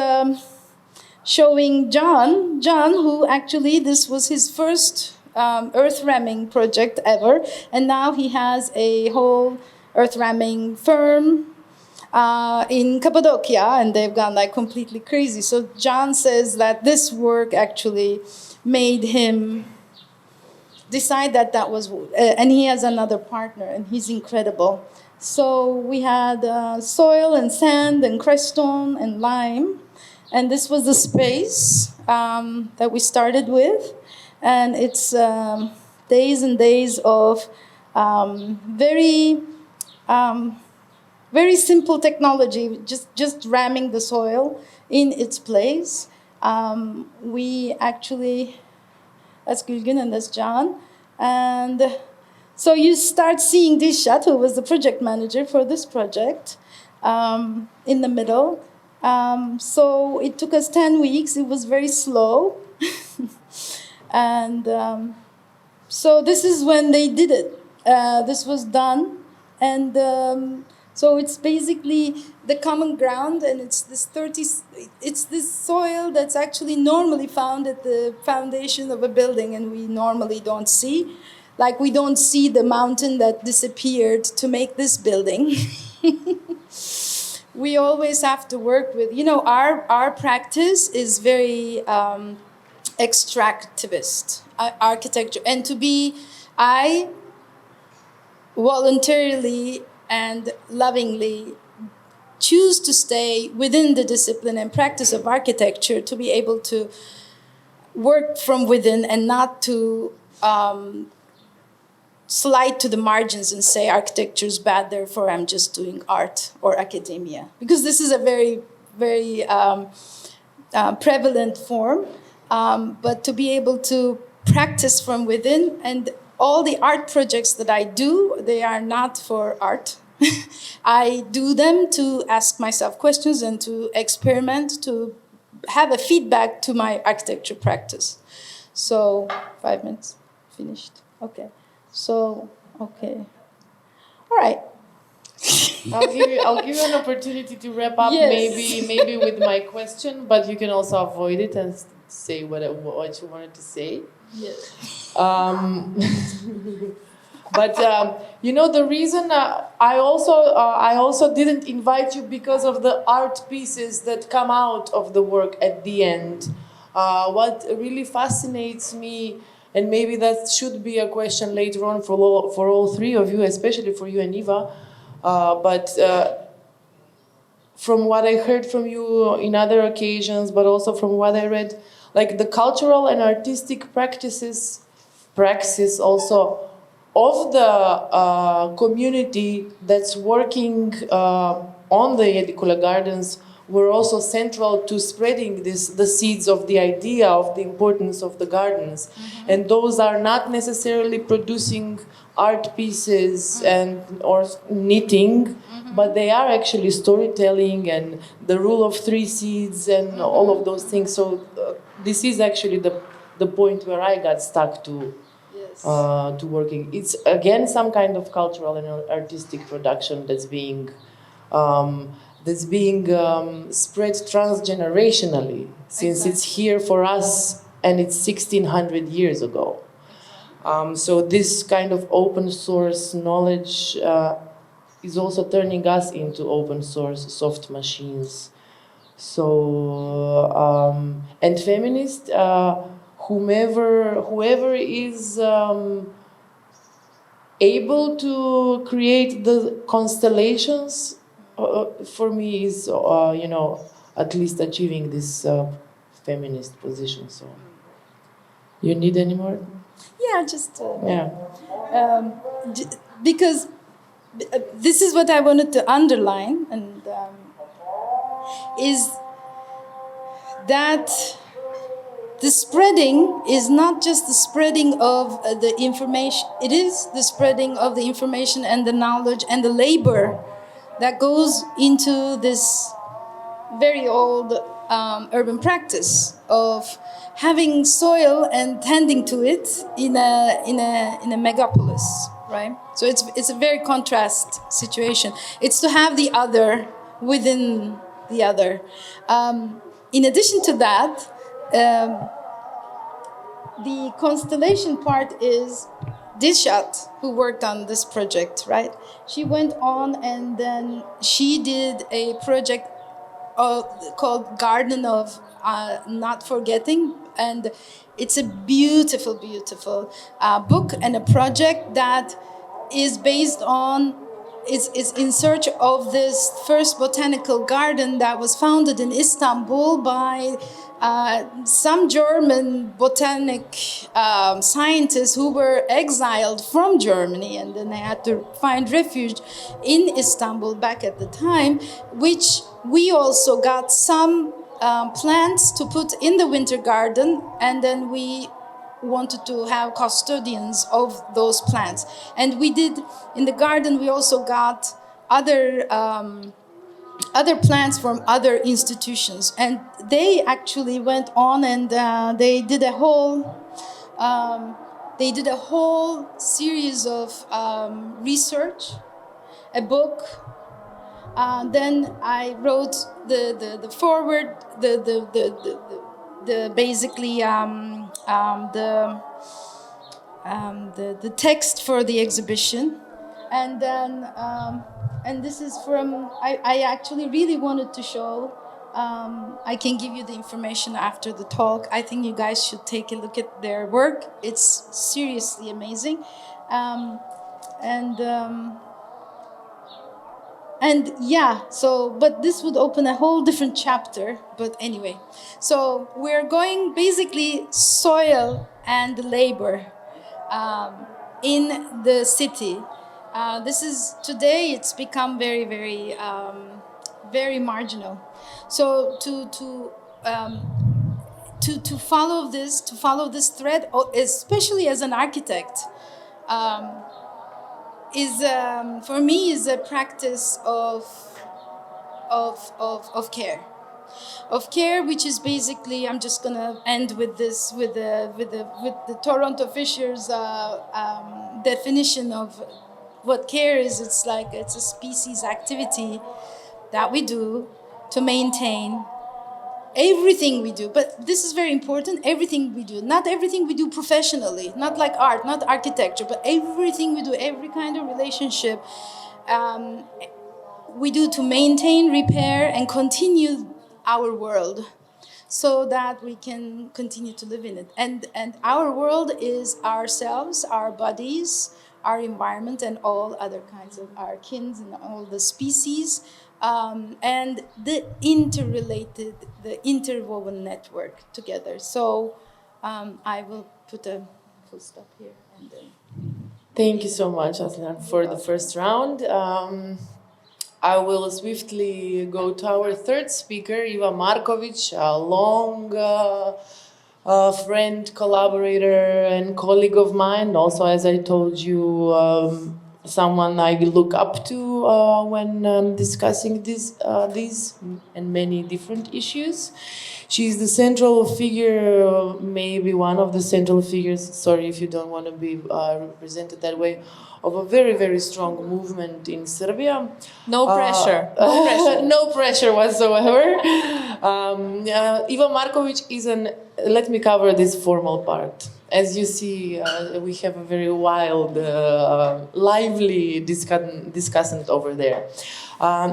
[SPEAKER 3] showing John, who actually, this was his first earth ramming project ever. And now he has a whole earth ramming firm in Cappadocia, and they've gone like completely crazy. So John says that this work actually made him decide that was, and he has another partner, and he's incredible. So we had soil and sand and crestone and lime, and this was the space that we started with, and it's days and days of very simple technology, just ramming the soil in its place. We actually. That's Gülgün and that's John. And so you start seeing Dishat, who was the project manager for this project, in the middle. So it took us 10 weeks. It was very slow. And so this is when they did it. This was done. And so it's basically the common ground, and it's this soil that's actually normally found at the foundation of a building, and we normally don't see. Like, we don't see the mountain that disappeared to make this building. We always have to work with, our practice is very extractivist architecture, and I voluntarily and lovingly choose to stay within the discipline and practice of architecture to be able to work from within and not to slide to the margins and say architecture is bad, therefore I'm just doing art or academia. Because this is a very, very prevalent form. But to be able to practice from within, and all the art projects that I do, they are not for art. I do them to ask myself questions and to experiment, to have a feedback to my architecture practice. So 5 minutes, finished. Okay. So, okay. All right.
[SPEAKER 1] I'll give you an opportunity to wrap up,
[SPEAKER 3] Yes.
[SPEAKER 1] maybe with my question, but you can also avoid it and say what you wanted to say.
[SPEAKER 3] Yes.
[SPEAKER 1] But the reason I also didn't invite you because of the art pieces that come out of the work at the end. What really fascinates me, and maybe that should be a question later on for all three of you, especially for you and Eva, but from what I heard from you in other occasions, but also from what I read, like the cultural and artistic praxis also of the community that's working on the Edicola Gardens were also central to spreading the seeds of the idea of the importance of the gardens. Mm-hmm. And those are not necessarily producing art pieces or knitting, mm-hmm. but they are actually storytelling and the rule of three seeds and mm-hmm. all of those things. So this is actually the point where I got stuck to. Yes. To working. It's again some kind of cultural and artistic production that's being spread transgenerationally, since it's here for us and it's 1600 years ago. So this kind of open source knowledge is also turning us into open source soft machines. So and feminist. Whoever is able to create the constellations, for me is at least achieving this feminist position. So, you need any more?
[SPEAKER 3] Yeah, just because this is what I wanted to underline, and is that. The spreading is not just the spreading of the information, it is the spreading of the information and the knowledge and the labor that goes into this very old urban practice of having soil and tending to it in a megapolis, right? So it's a very contrast situation. It's to have the other within the other. In addition to that, the constellation part is Dishat, who worked on this project, right? She went on and then she did a project called Garden of Not Forgetting. And it's a beautiful, beautiful book and a project that is based on, is in search of this first botanical garden that was founded in Istanbul by some German botanic scientists who were exiled from Germany, and then they had to find refuge in Istanbul back at the time, which we also got some plants to put in the winter garden, and then we wanted to have custodians of those plants. And we did, in the garden, we also got other plants from other institutions. And they actually went on and they did a whole series of research, a book. Then I wrote the forward, the text for the exhibition, and then and this is from I actually really wanted to show. I can give you the information after the talk. I think you guys should take a look at their work. It's seriously amazing, and yeah, so, but this would open a whole different chapter. But anyway, so we're going basically soil and labor. in the city. This is today. It's become very, very marginal. So to follow this thread, especially as an architect, is for me is a practice of care, which is basically, I'm just gonna end with this with the Toronto Fisher's definition of what care is. It's like it's a species activity that we do to maintain everything we do. But this is very important, everything we do, not everything we do professionally, not like art, not architecture, but everything we do, every kind of relationship we do to maintain, repair, and continue our world so that we can continue to live in it. And our world is ourselves, our bodies, our environment, and all other kinds of our kins and all the species, and the interrelated, the interwoven network together. So I will put a full stop here. And then.
[SPEAKER 1] Thank you so much, Aslan, for the first round. I will swiftly go to our third speaker, Iva Markovic, a long friend, collaborator, and colleague of mine. Also, as I told you, someone I look up to when discussing these and many different issues. She's the central figure, maybe one of the central figures, sorry if you don't want to be represented that way, of a very, very strong movement in Serbia.
[SPEAKER 4] No pressure. No pressure.
[SPEAKER 1] No pressure whatsoever. Iva Markovic is let me cover this formal part. As you see, we have a very wild, lively discussant over there.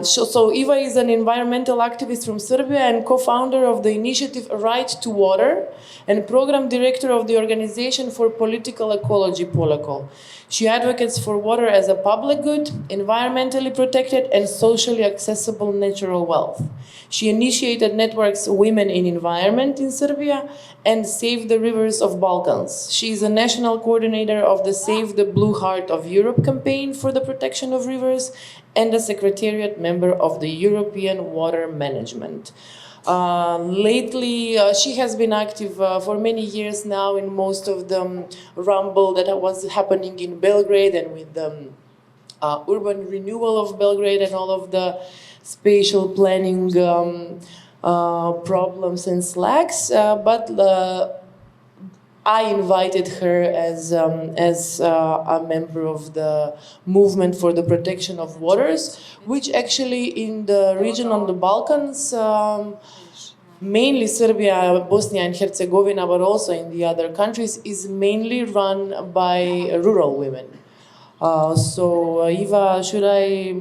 [SPEAKER 1] So Iva is an environmental activist from Serbia and co-founder of the initiative Right to Water and program director of the Organization for Political Ecology, Polako. She advocates for water as a public good, environmentally protected and socially accessible natural wealth. She initiated networks Women in Environment in Serbia and Save the Rivers of Balkans. She is a national coordinator of the Save the Blue Heart of Europe campaign for the protection of rivers and a secretariat member of the European Water Management. Lately, she has been active for many years now in most of the rumble that was happening in Belgrade and with the urban renewal of Belgrade and all of the spatial planning problems and slacks. But I invited her as a member of the movement for the protection of waters, which actually in the region on the Balkans, mainly Serbia, Bosnia and Herzegovina, but also in the other countries, is mainly run by rural women. So, Eva, should I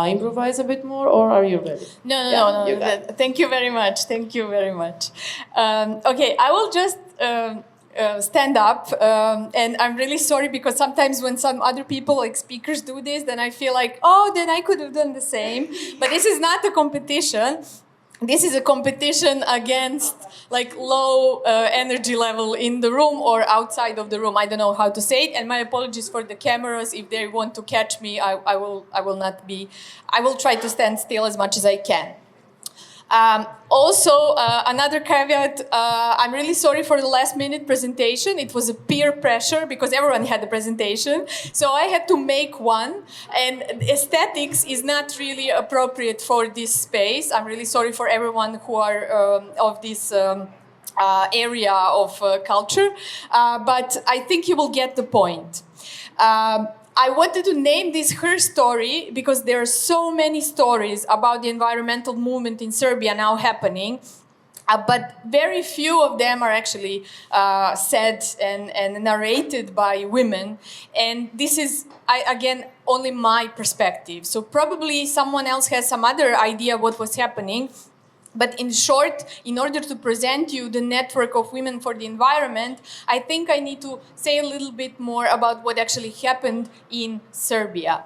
[SPEAKER 1] improvise a bit more, or are you ready?
[SPEAKER 4] No. Thank you very much. Thank you very much. Okay, I will just stand up, and I'm really sorry because sometimes when some other people, like speakers, do this, then I feel like, oh, then I could have done the same. But this is not a competition. This is a competition against like low energy level in the room or outside of the room. I don't know how to say it. And my apologies for the cameras. If they want to catch me, I will not be. I will try to stand still as much as I can. Also, another caveat, I'm really sorry for the last minute presentation. It was a peer pressure because everyone had a presentation. So I had to make one, and aesthetics is not really appropriate for this space. I'm really sorry for everyone who are of this area of culture, but I think you will get the point. I wanted to name this her story because there are so many stories about the environmental movement in Serbia now happening, but very few of them are actually said and narrated by women. And this is, again, only my perspective. So probably someone else has some other idea what was happening. But in short, in order to present you the network of women for the environment, I think I need to say a little bit more about what actually happened in Serbia.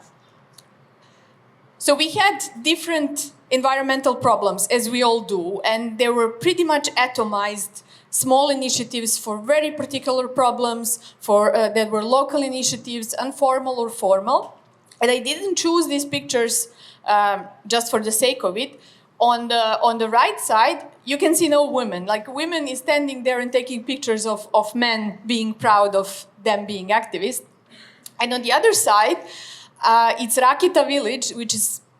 [SPEAKER 4] So we had different environmental problems, as we all do, and they were pretty much atomized small initiatives for very particular problems, for that were local initiatives, informal or formal. And I didn't choose these pictures just for the sake of it. On the right side, you can see no women. Like, women is standing there and taking pictures of men being proud of them being activists. And on the other side, it's Rakita village, which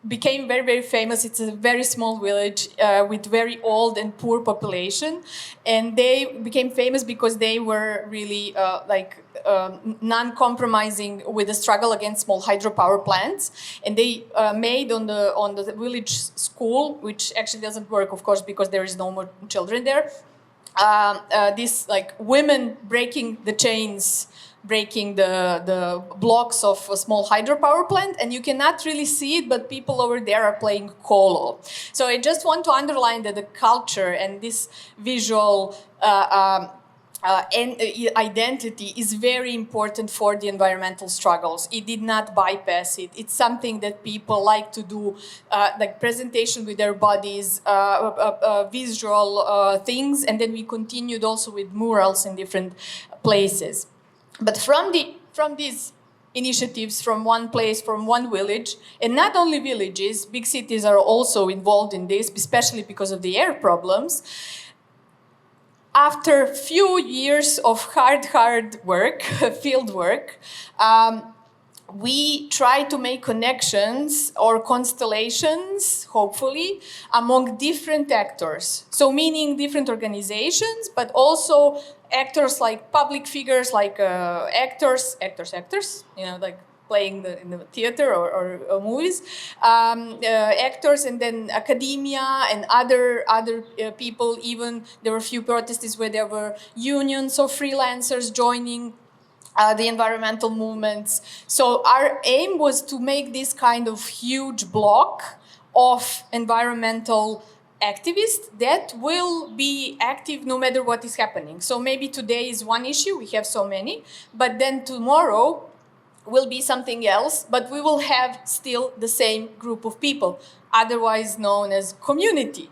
[SPEAKER 4] became very, very famous. It's a very small village with very old and poor population. And they became famous because they were really non-compromising with the struggle against small hydropower plants. And they made on the village school, which actually doesn't work, of course, because there is no more children there, this like women breaking the chains, breaking the blocks of a small hydropower plant, and you cannot really see it, but people over there are playing kolo. So I just want to underline that the culture and this visual identity is very important for the environmental struggles. It did not bypass it. It's something that people like to do, like presentation with their bodies, visual things, and then we continued also with murals in different places. But from these initiatives, from one place, from one village, and not only villages, big cities are also involved in this, especially because of the air problems. After a few years of hard work, field work, we try to make connections or constellations, hopefully, among different actors. So meaning different organizations, but also actors like public figures, like actors, you know, like playing in the theater or movies, actors, and then academia and other people. Even there were a few protests where there were unions of freelancers joining the environmental movements. So our aim was to make this kind of huge block of environmental activists that will be active no matter what is happening. So maybe today is one issue, we have so many, but then tomorrow will be something else, but we will have still the same group of people, otherwise known as community.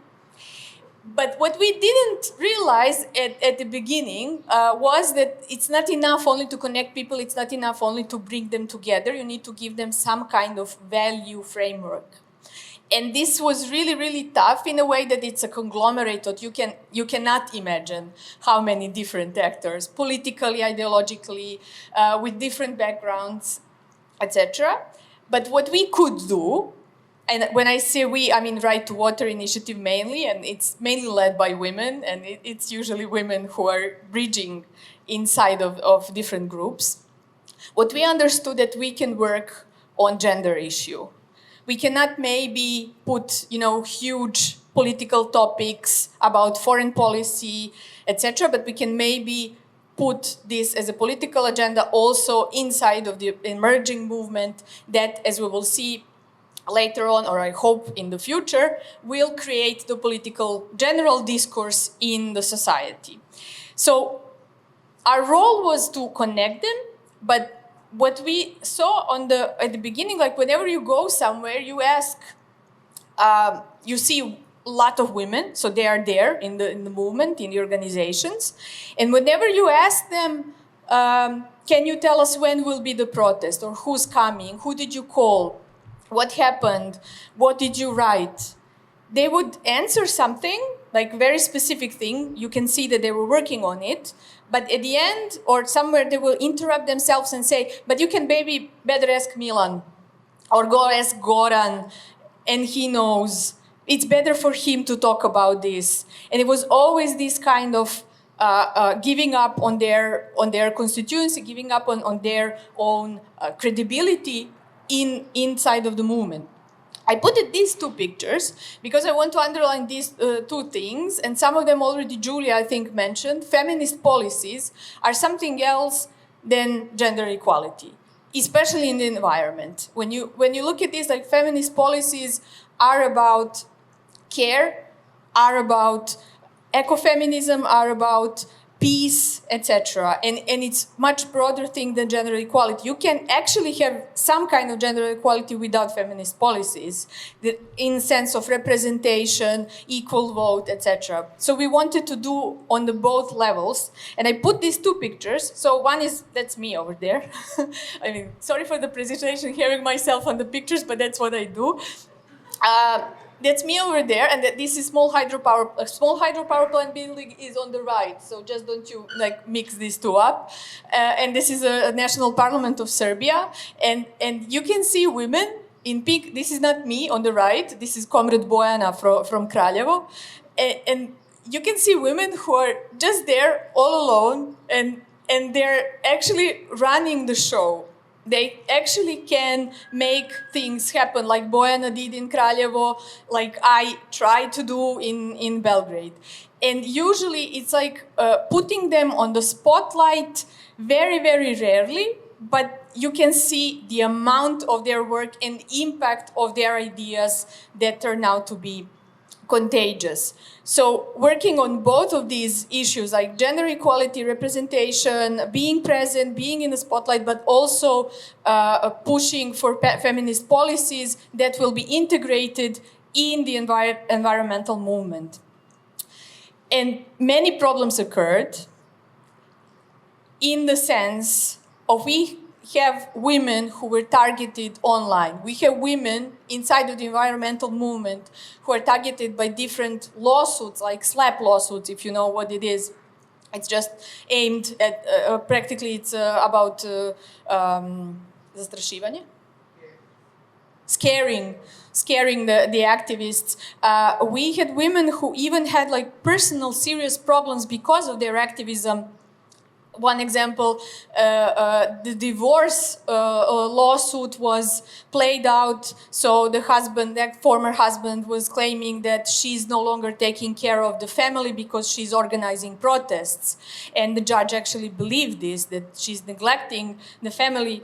[SPEAKER 4] But what we didn't realize at the beginning was that it's not enough only to connect people, it's not enough only to bring them together, you need to give them some kind of value framework. And this was really, really tough in a way that it's a conglomerate that you cannot imagine how many different actors, politically, ideologically, with different backgrounds, etc. But what we could do, and when I say we, I mean Right to Water initiative mainly, and it's mainly led by women, and it's usually women who are bridging inside of different groups. What we understood that we can work on gender issue. We cannot maybe put, huge political topics about foreign policy, etc., but we can maybe put this as a political agenda also inside of the emerging movement that, as we will see later on, or I hope in the future, will create the political general discourse in the society. So our role was to connect them, but what we saw at the beginning, like whenever you go somewhere, you ask, you see a lot of women, so they are there in the movement, in the organizations, and whenever you ask them, can you tell us when will be the protest, or who's coming, who did you call, what happened, what did you write, they would answer something, like very specific thing, you can see that they were working on it, but at the end, or somewhere, they will interrupt themselves and say, but you can maybe better ask Milan, or go ask Goran, and he knows. It's better for him to talk about this. And it was always this kind of giving up on their constituency, giving up on their own credibility inside of the movement. I put these two pictures because I want to underline these two things, and some of them already Julia, I think, mentioned. Feminist policies are something else than gender equality, especially in the environment. When you look at this, like feminist policies are about care, are about ecofeminism, are about peace, etc. And it's much broader thing than gender equality. You can actually have some kind of gender equality without feminist policies, in sense of representation, equal vote, etc. So we wanted to do on the both levels, and I put these two pictures. So one is, that's me over there. I mean, sorry for the presentation, hearing myself on the pictures, but that's what I do. That's me over there, and this is small hydropower plant building is on the right. So just don't you like mix these two up. And this is a national parliament of Serbia, and you can see women in pink. This is not me on the right. This is Comrade Bojana from Kraljevo, and you can see women who are just there all alone, and they're actually running the show. They actually can make things happen, like Bojana did in Kraljevo, like I try to do in Belgrade. And usually it's like putting them on the spotlight very, very rarely, but you can see the amount of their work and impact of their ideas that turn out to be contagious. So working on both of these issues, like gender equality, representation, being present, being in the spotlight, but also pushing for feminist policies that will be integrated in the environmental movement. And many problems occurred in the sense of we have women who were targeted online. We have women inside of the environmental movement who are targeted by different lawsuits, like SLAPP lawsuits, if you know what it is. It's just aimed at, practically it's about zastrašivanje? Scaring the activists. We had women who even had like personal serious problems because of their activism. One example, the divorce lawsuit was played out. So the husband, that former husband, was claiming that she's no longer taking care of the family because she's organizing protests. And the judge actually believed this, that she's neglecting the family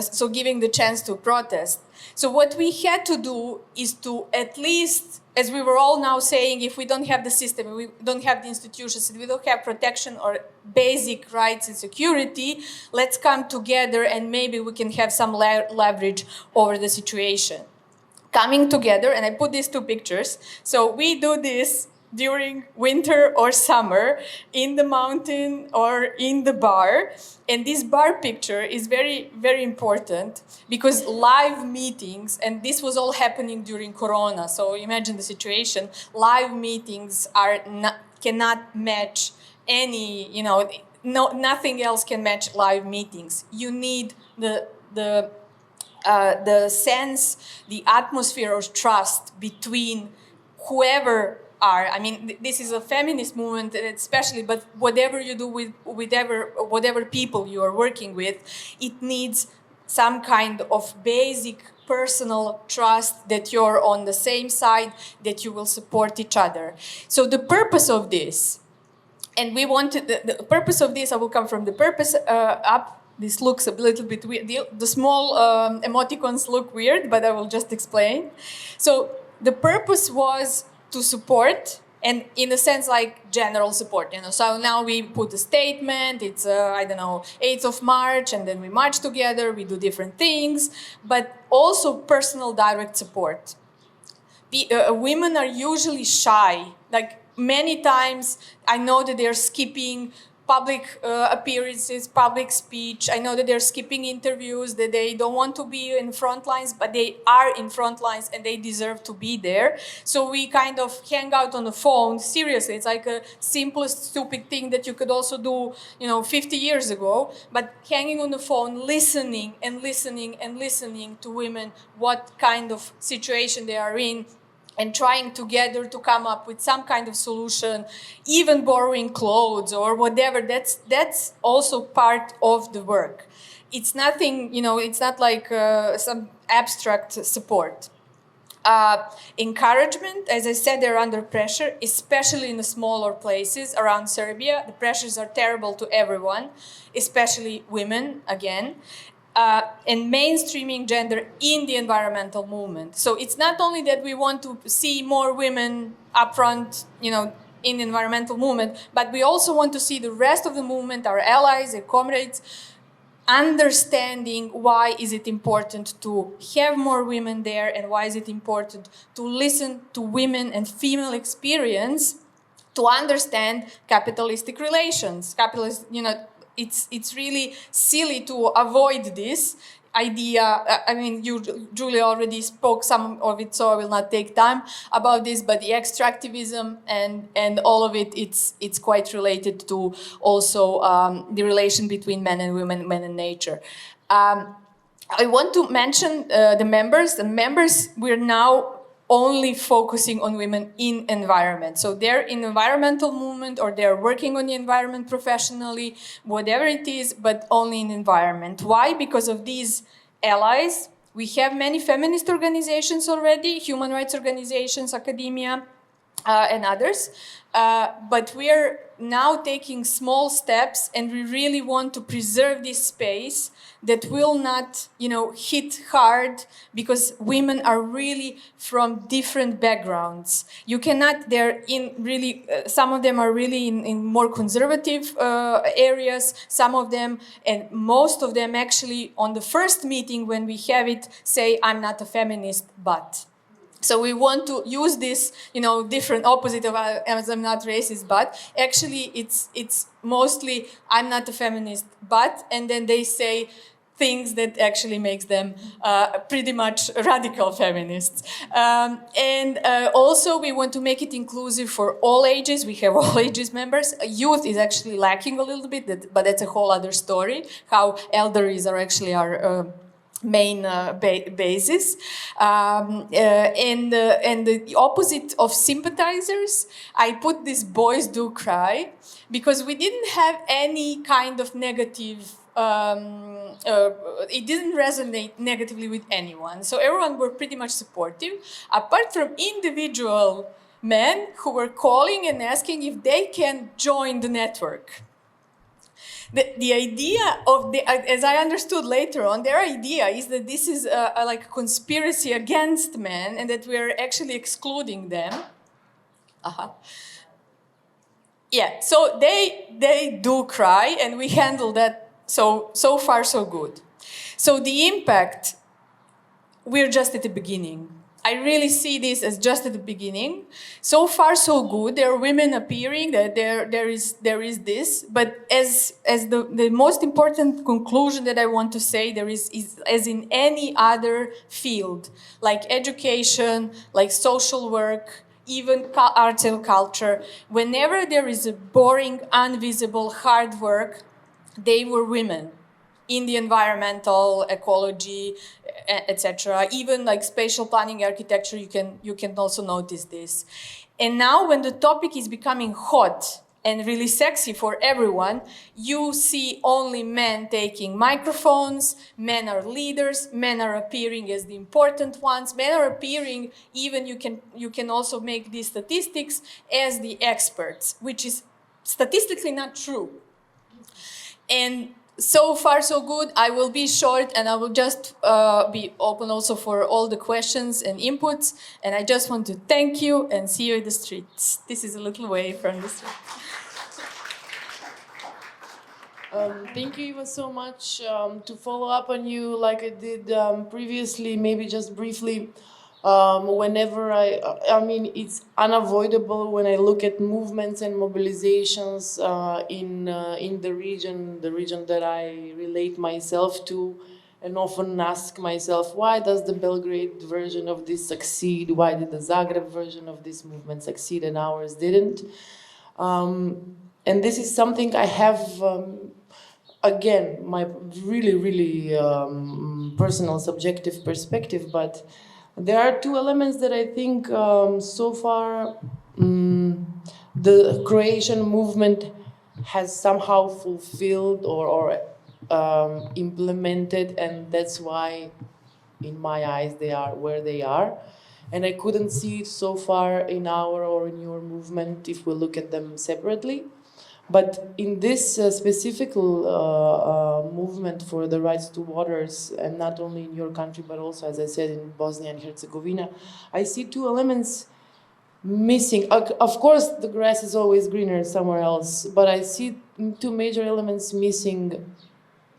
[SPEAKER 4] so giving the chance to protest. So what we had to do is to at least, as we were all now saying, if we don't have the system, we don't have the institutions, if we don't have protection or basic rights and security, let's come together and maybe we can have some leverage over the situation. Coming together, and I put these two pictures. So we do this during winter or summer, in the mountain or in the bar. And this bar picture is very, very important because live meetings, and this was all happening during Corona, so imagine the situation, live meetings cannot match any, nothing else can match live meetings. You need the sense, the atmosphere of trust between whoever are. I mean, this is a feminist movement, especially, but whatever you do with whatever people you are working with, it needs some kind of basic personal trust that you're on the same side, that you will support each other. So the purpose of this, and we wanted, the purpose of this, I will come from the purpose up. This looks a little bit weird. The small emoticons look weird, but I will just explain. So the purpose was to support, and in a sense like general support, So now we put a statement, it's, 8th of March, and then we march together, we do different things, but also personal direct support. Women are usually shy. Like many times, I know that they're skipping public appearances, public speech. I know that they're skipping interviews, that they don't want to be in front lines, but they are in front lines and they deserve to be there. So we kind of hang out on the phone. Seriously, it's like a simplest, stupid thing that you could also do, 50 years ago. But hanging on the phone, listening and listening and listening to women, what kind of situation they are in, and trying together to come up with some kind of solution, even borrowing clothes or whatever, that's also part of the work. It's nothing, it's not like some abstract support. Encouragement, as I said, they're under pressure, especially in the smaller places around Serbia. The pressures are terrible to everyone, especially women, again. And mainstreaming gender in the environmental movement. So it's not only that we want to see more women up front, in the environmental movement, but we also want to see the rest of the movement, our allies, our comrades, understanding why is it important to have more women there and why is it important to listen to women and female experience to understand capitalistic relations. Capitalist, it's really silly to avoid this idea. I mean, Julie already spoke some of it, so I will not take time about this, but the extractivism and all of it, it's quite related to also the relation between men and women, men and nature. I want to mention the members. The members, we're now only focusing on women in environment. So they're in environmental movement or they're working on the environment professionally, whatever it is, but only in environment. Why? Because of these allies. We have many feminist organizations already, human rights organizations, academia, and others. But we're now taking small steps and we really want to preserve this space that will not, hit hard because women are really from different backgrounds. You cannot, they're in really, some of them are really in more conservative areas, some of them, and most of them actually on the first meeting when we have it say, I'm not a feminist, but. So we want to use this, different opposite of I'm not racist, but actually it's mostly I'm not a feminist, but, and then they say things that actually makes them pretty much radical feminists. And also we want to make it inclusive for all ages. We have all ages members. Youth is actually lacking a little bit, but that's a whole other story, how elderlies are actually our main basis. And the opposite of sympathizers, I put this boys do cry, because we didn't have any kind of negative, it didn't resonate negatively with anyone. So everyone were pretty much supportive, apart from individual men who were calling and asking if they can join the network. The idea of as I understood later on, their idea is that this is like a conspiracy against men and that we are actually excluding them. Yeah, so they do cry and we handle that so far so good. So the impact, we're just at the beginning. I really see this as just at the beginning. So far, so good. There are women appearing. That there is this. But as the most important conclusion that I want to say, there is as in any other field, like education, like social work, even arts and culture. Whenever there is a boring, invisible, hard work, they were women. In the environmental, ecology, etc. Even like spatial planning, architecture, you can also notice this. And now when the topic is becoming hot and really sexy for everyone, you see only men taking microphones, men are leaders, men are appearing as the important ones, men are appearing, even you can also make these statistics as the experts, which is statistically not true. And so far, so good. I will be short and I will just be open also for all the questions and inputs. And I just want to thank you and see you in the streets. This is a little way from the street.
[SPEAKER 1] Thank you, Eva, so much. To follow up on you, like I did previously, maybe just briefly, whenever I mean, it's unavoidable when I look at movements and mobilizations in the region that I relate myself to, and often ask myself, why does the Belgrade version of this succeed? Why did the Zagreb version of this movement succeed and ours didn't? And this is something I have, again, my really personal subjective perspective, but there are two elements that I think so far the Croatian movement has somehow fulfilled or implemented, and that's why, in my eyes, they are where they are. And I couldn't see it so far in our or in your movement if we look at them separately. But in this specific movement for the rights to waters, and not only in your country, but also, as I said, in Bosnia and Herzegovina, I see two elements missing. Of course, the grass is always greener somewhere else, but I see two major elements missing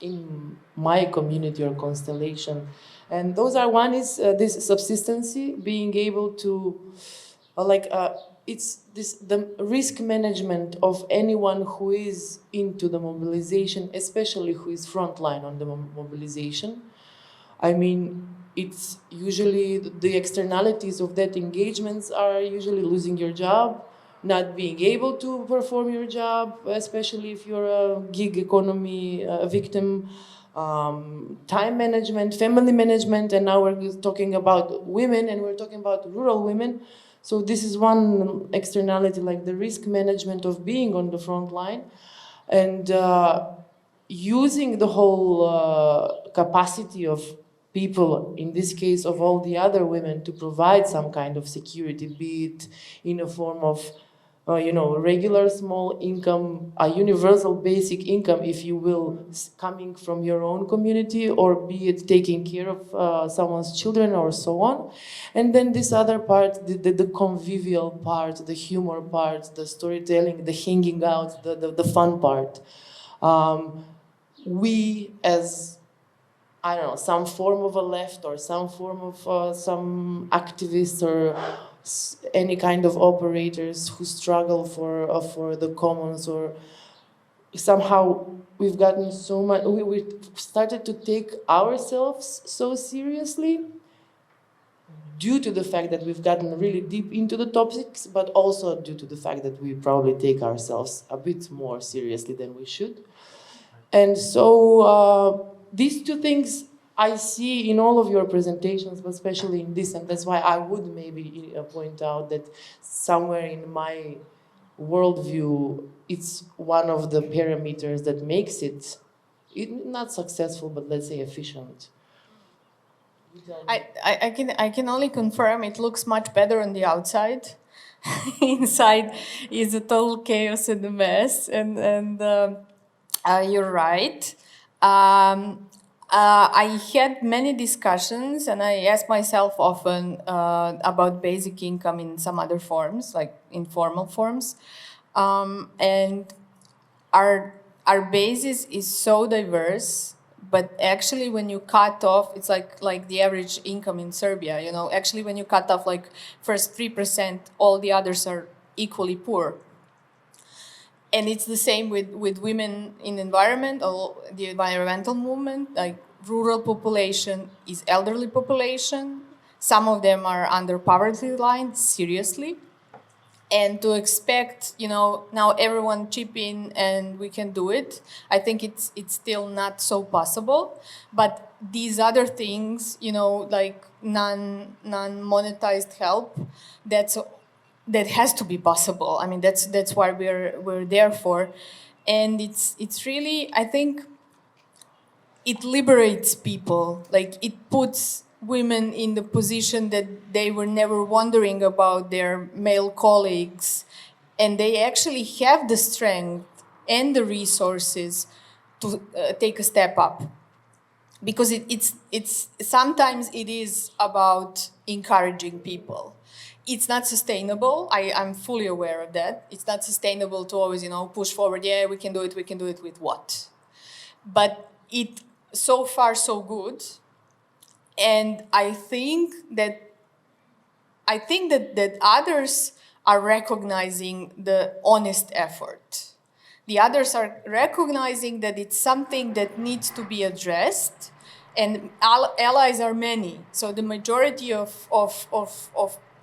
[SPEAKER 1] in my community or constellation. And those are, one is this subsistency, being able to, it's this the risk management of anyone who is into the mobilization, especially who is frontline on the mobilization. I mean, it's usually the externalities of that engagements are usually losing your job, not being able to perform your job, especially if you're a gig economy victim, time management, family management, and now we're talking about women, and we're talking about rural women. So this is one externality, like the risk management of being on the front line, and using the whole capacity of people, in this case of all the other women, to provide some kind of security, be it in a form of regular small income, a universal basic income, if you will, coming from your own community, or be it taking care of someone's children or so on. And then this other part, the convivial part, the humor part, the storytelling, the hanging out, the fun part. We, as I don't know, some form of a left or some form of some activists or any kind of operators who struggle for the commons, or somehow we've gotten so much, we started to take ourselves so seriously due to the fact that we've gotten really deep into the topics, but also due to the fact that we probably take ourselves a bit more seriously than we should. And so these two things I see in all of your presentations, but especially in this, and that's why I would maybe point out that somewhere in my worldview, it's one of the parameters that makes it not successful, but let's say efficient.
[SPEAKER 4] I can only confirm it looks much better on the outside. Inside is a total chaos and a mess, and you're right. I had many discussions, and I asked myself often about basic income in some other forms, like informal forms, and our basis is so diverse. But actually, when you cut off, it's like the average income in Serbia. Actually, when you cut off like first 3%, all the others are equally poor. And it's the same with women in environment, or the environmental movement. Like rural population is elderly population. Some of them are under poverty line, seriously. And to expect, now everyone chip in and we can do it, I think it's still not so possible. But these other things, like non-monetized help, that has to be possible. I mean, that's why we're there for, and it's really, I think, it liberates people. Like it puts women in the position that they were never wondering about their male colleagues, and they actually have the strength and the resources to take a step up. Because it's sometimes it is about encouraging people. It's not sustainable. I'm fully aware of that. It's not sustainable to always, push forward. Yeah, we can do it. We can do it with what? But it so far so good. And I think that others are recognizing the honest effort. The others are recognizing that it's something that needs to be addressed, and allies are many. So the majority of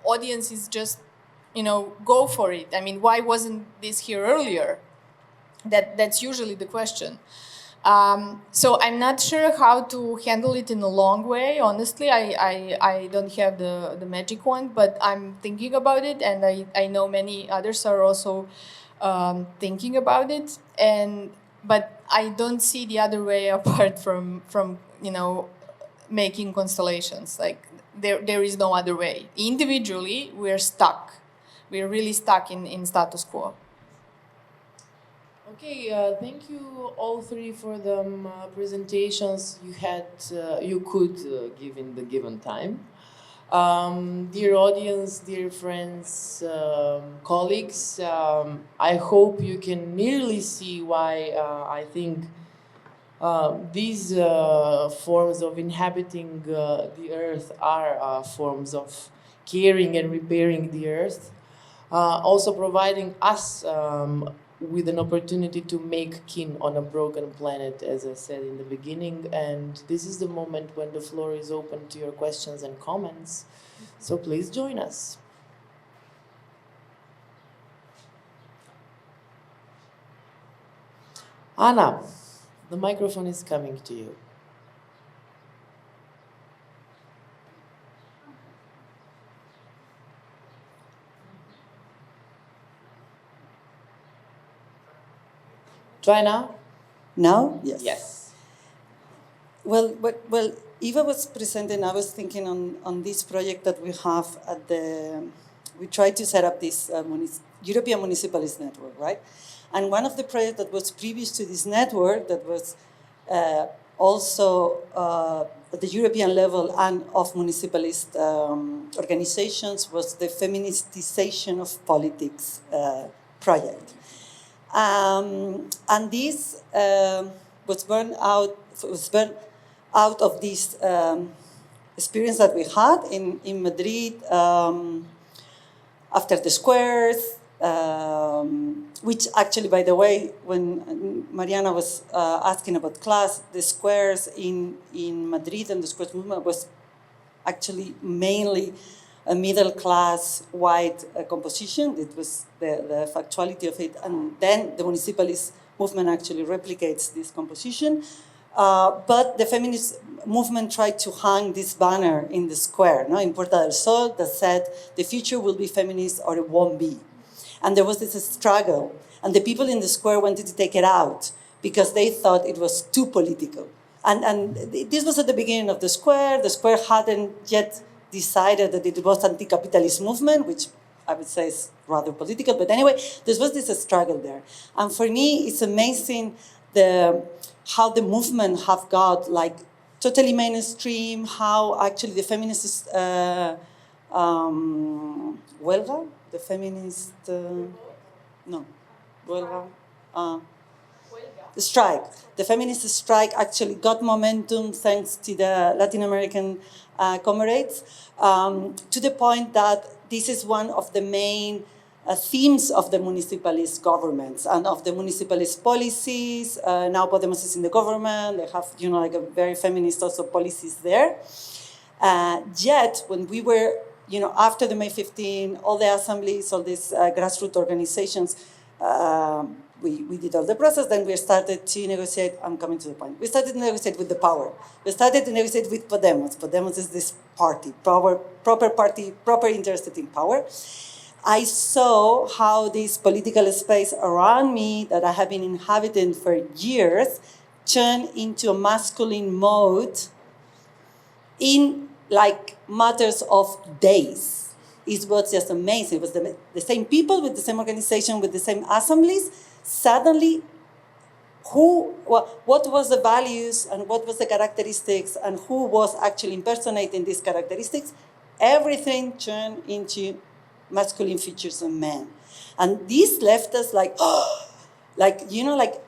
[SPEAKER 4] audience is just, go for it. I mean, why wasn't this here earlier? That's usually the question. So I'm not sure how to handle it in a long way. Honestly, I don't have the magic wand, but I'm thinking about it, and I know many others are also thinking about it. But I don't see the other way apart from making constellations. Like there is no other way. Individually, we're stuck. We're really stuck in status quo.
[SPEAKER 1] Okay, thank you all three for the presentations you could give in the given time. Dear audience, dear friends, colleagues, I hope you can nearly see why I think these forms of inhabiting the earth are forms of caring and repairing the earth, also providing us with an opportunity to make kin on a broken planet, as I said in the beginning. And this is the moment when the floor is open to your questions and comments. So please join us. Anna, the microphone is coming to you. Try now?
[SPEAKER 5] Now? Yes.
[SPEAKER 1] Yes.
[SPEAKER 5] Well, Eva was presenting, I was thinking on this project that we have at we tried to set up this European Municipalist Network, right? And one of the projects that was previous to this network that was also at the European level and of municipalist organizations was the feministization of politics project. And this was born out of this experience that we had in Madrid after the squares, which actually, by the way, when Mariana was asking about class, the squares in Madrid and the squares movement was actually mainly a middle-class white composition. It was the factuality of it. And then the municipalist movement actually replicates this composition. But the feminist movement tried to hang this banner in the square, no, in Puerta del Sol, that said, the future will be feminist or it won't be. And there was this struggle. And the people in the square wanted to take it out because they thought it was too political. And this was at the beginning of the square. The square hadn't yet decided that it was anti-capitalist movement, which I would say is rather political. But anyway, there was this struggle there. And for me, it's amazing how the movement have got like totally mainstream, how actually the feminist huelga, the feminist, huelga, the strike. The feminist strike actually got momentum thanks to the Latin American comrades, to the point that this is one of the main themes of the municipalist governments and of the municipalist policies. Now Podemos is in the government. They have, like a very feminist also policies there. Yet, when we were, after the May 15, all the assemblies, all these grassroots organizations, we did all the process, then we started to negotiate. I'm coming to the point. We started to negotiate with the power. We started to negotiate with Podemos. Podemos is this party, proper party, proper interested in power. I saw how this political space around me that I have been inhabiting for years turned into a masculine mode in like matters of days. It was just amazing. It was the same people with the same organization, with the same assemblies. Suddenly, what was the values and what was the characteristics and who was actually impersonating these characteristics? Everything turned into masculine features of men. And this left us like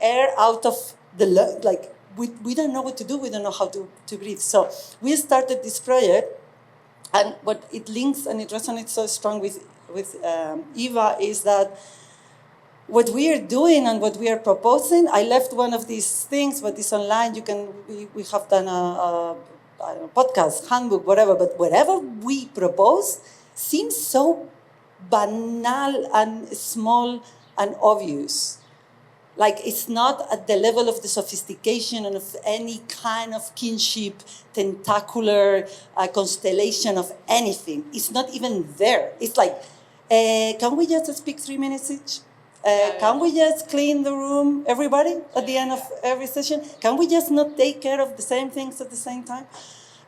[SPEAKER 5] air out of the, we don't know what to do, we don't know how to breathe. So we started this project, and what it links and it resonates so strong with Eva is that what we are doing and what we are proposing, I left one of these things, but it's online, we have done a podcast, handbook, whatever, but whatever we propose seems so banal and small and obvious. Like it's not at the level of the sophistication and of any kind of kinship, tentacular constellation of anything. It's not even there. It's like, can we just speak 3 minutes each? Can we just clean the room, everybody, at the end of every session? Can we just not take care of the same things at the same time?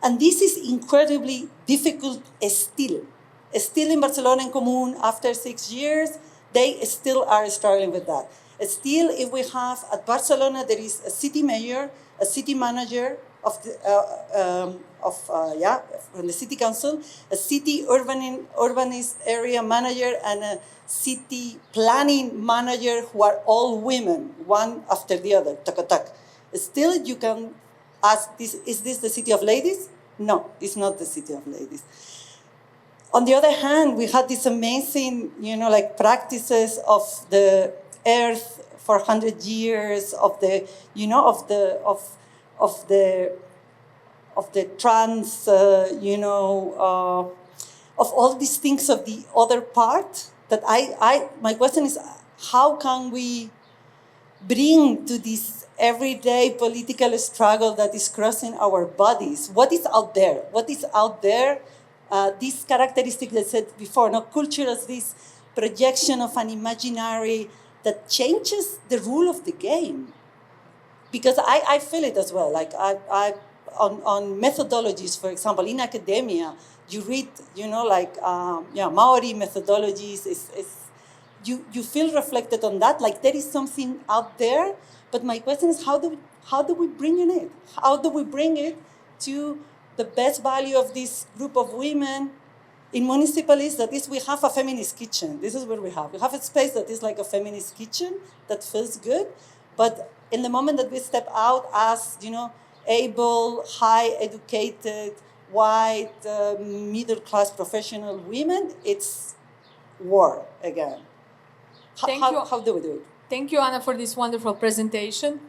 [SPEAKER 5] And this is incredibly difficult still. Still in Barcelona en Común, after 6 years, they still are struggling with that. Still, if we have at Barcelona, there is a city mayor, a city manager of the from the city council, a city urbanist area manager, and a city planning manager who are all women, one after the other. Tak. Still, you can ask, is this the city of ladies? No, it's not the city of ladies. On the other hand, we had these amazing, like practices of the earth for 100 years, of the, of the trans, of all these things of the other part. That my question is, how can we bring to this everyday political struggle that is crossing our bodies? What is out there? What is out there? This characteristic that I said before, culture as this projection of an imaginary that changes the rule of the game. Because I feel it as well. Like on methodologies, for example, in academia, you read, Maori methodologies. You feel reflected on that. Like there is something out there. But my question is, how do we bring in it? How do we bring it to the best value of this group of women in municipalities? That is, we have a feminist kitchen. This is what we have. We have a space that is like a feminist kitchen that feels good. But in the moment that we step out as, able, high educated, white, middle-class professional women, it's war again. How do we do it?
[SPEAKER 4] Thank you, Anna, for this wonderful presentation.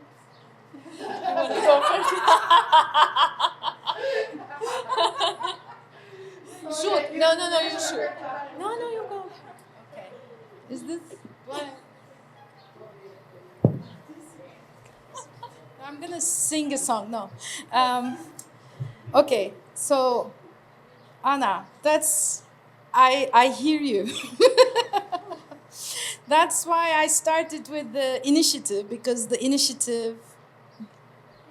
[SPEAKER 4] Shoot. No, you shoot. No, you go.
[SPEAKER 3] Okay. Is this what? I'm gonna sing a song. No. Okay. So, Anna, I hear you. That's why I started with the initiative, because the initiative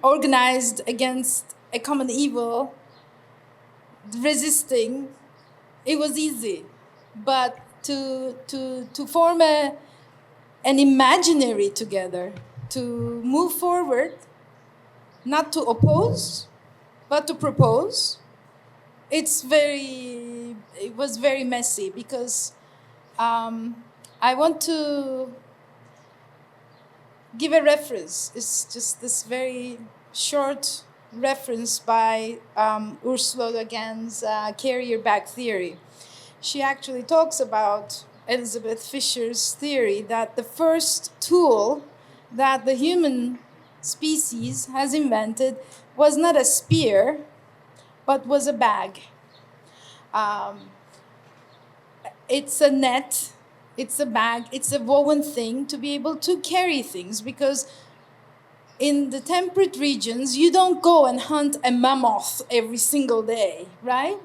[SPEAKER 3] organized against a common evil, resisting, it was easy. But to form an imaginary together, to move forward, not to oppose, but to propose, it was very messy, because I want to give a reference. It's just this very short reference by Ursula Le Guin's carrier bag theory. She actually talks about Elizabeth Fisher's theory that the first tool that the human species has invented was not a spear, but was a bag. It's a net, it's a bag, it's a woven thing to be able to carry things, because in the temperate regions, you don't go and hunt a mammoth every single day, right?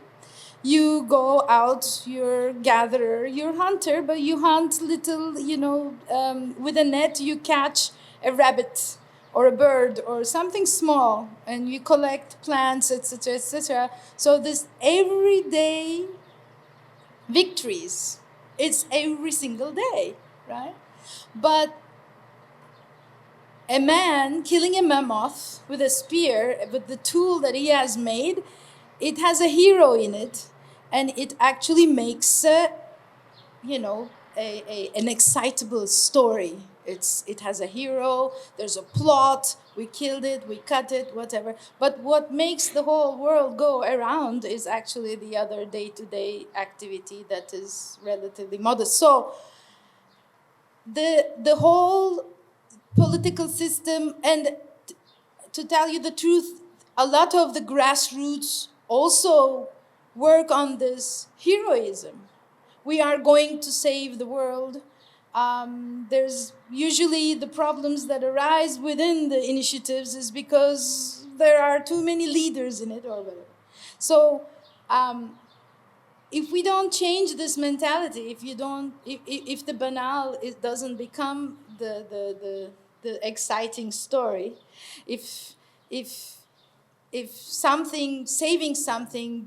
[SPEAKER 3] You go out, you're gatherer, you're hunter, but you hunt little, with a net you catch a rabbit or a bird or something small, and you collect plants, etc., etc. So this everyday victories, it's every single day, right? But a man killing a mammoth with a spear, with the tool that he has made, it has a hero in it, and it actually makes an excitable story. It has a hero, there's a plot, we killed it, we cut it, whatever. But what makes the whole world go around is actually the other day-to-day activity that is relatively modest. So the whole political system, and to tell you the truth, a lot of the grassroots also work on this heroism. We are going to save the world. There's usually the problems that arise within the initiatives is because there are too many leaders in it or whatever. So if we don't change this mentality, if the banal doesn't become the exciting story, if saving something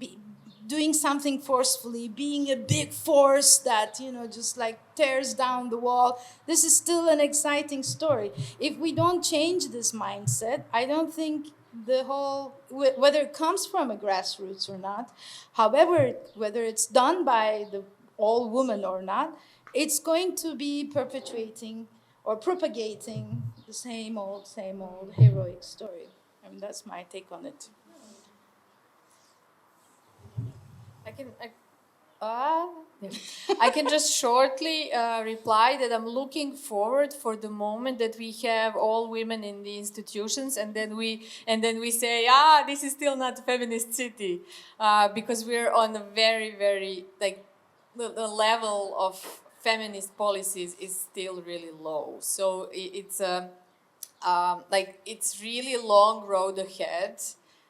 [SPEAKER 3] doing something forcefully, being a big force that, you know, just like tears down the wall. This is still an exciting story. If we don't change this mindset, I don't think the whole, whether it comes from a grassroots or not, however, whether it's done by the all women or not, it's going to be perpetuating or propagating the same old heroic story. I mean, that's my take on it.
[SPEAKER 4] I can just shortly reply that I'm looking forward for the moment that we have all women in the institutions, and then we say, this is still not a feminist city, because we're on a very, very, like, the level of feminist policies is still really low. So it's like, it's really a long road ahead.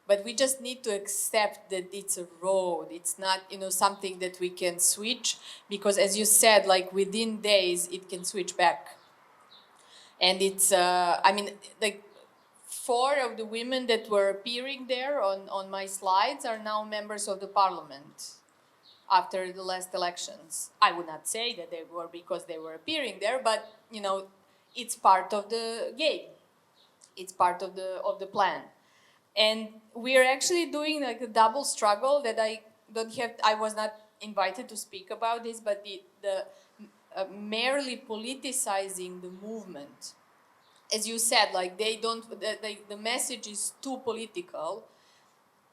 [SPEAKER 4] But we just need to accept that it's a road. It's not, you know, something that we can switch, because as you said, like, within days it can switch back. And it's, I mean, like, 4 of the women that were appearing there on my slides are now members of the parliament after the last elections. I would not say that they were because they were appearing there, but, you know, it's part of the game. It's part of the plan. And we are actually doing like a double struggle that I was not invited to speak about this, but the merely politicizing the movement. As you said, like, the message is too political.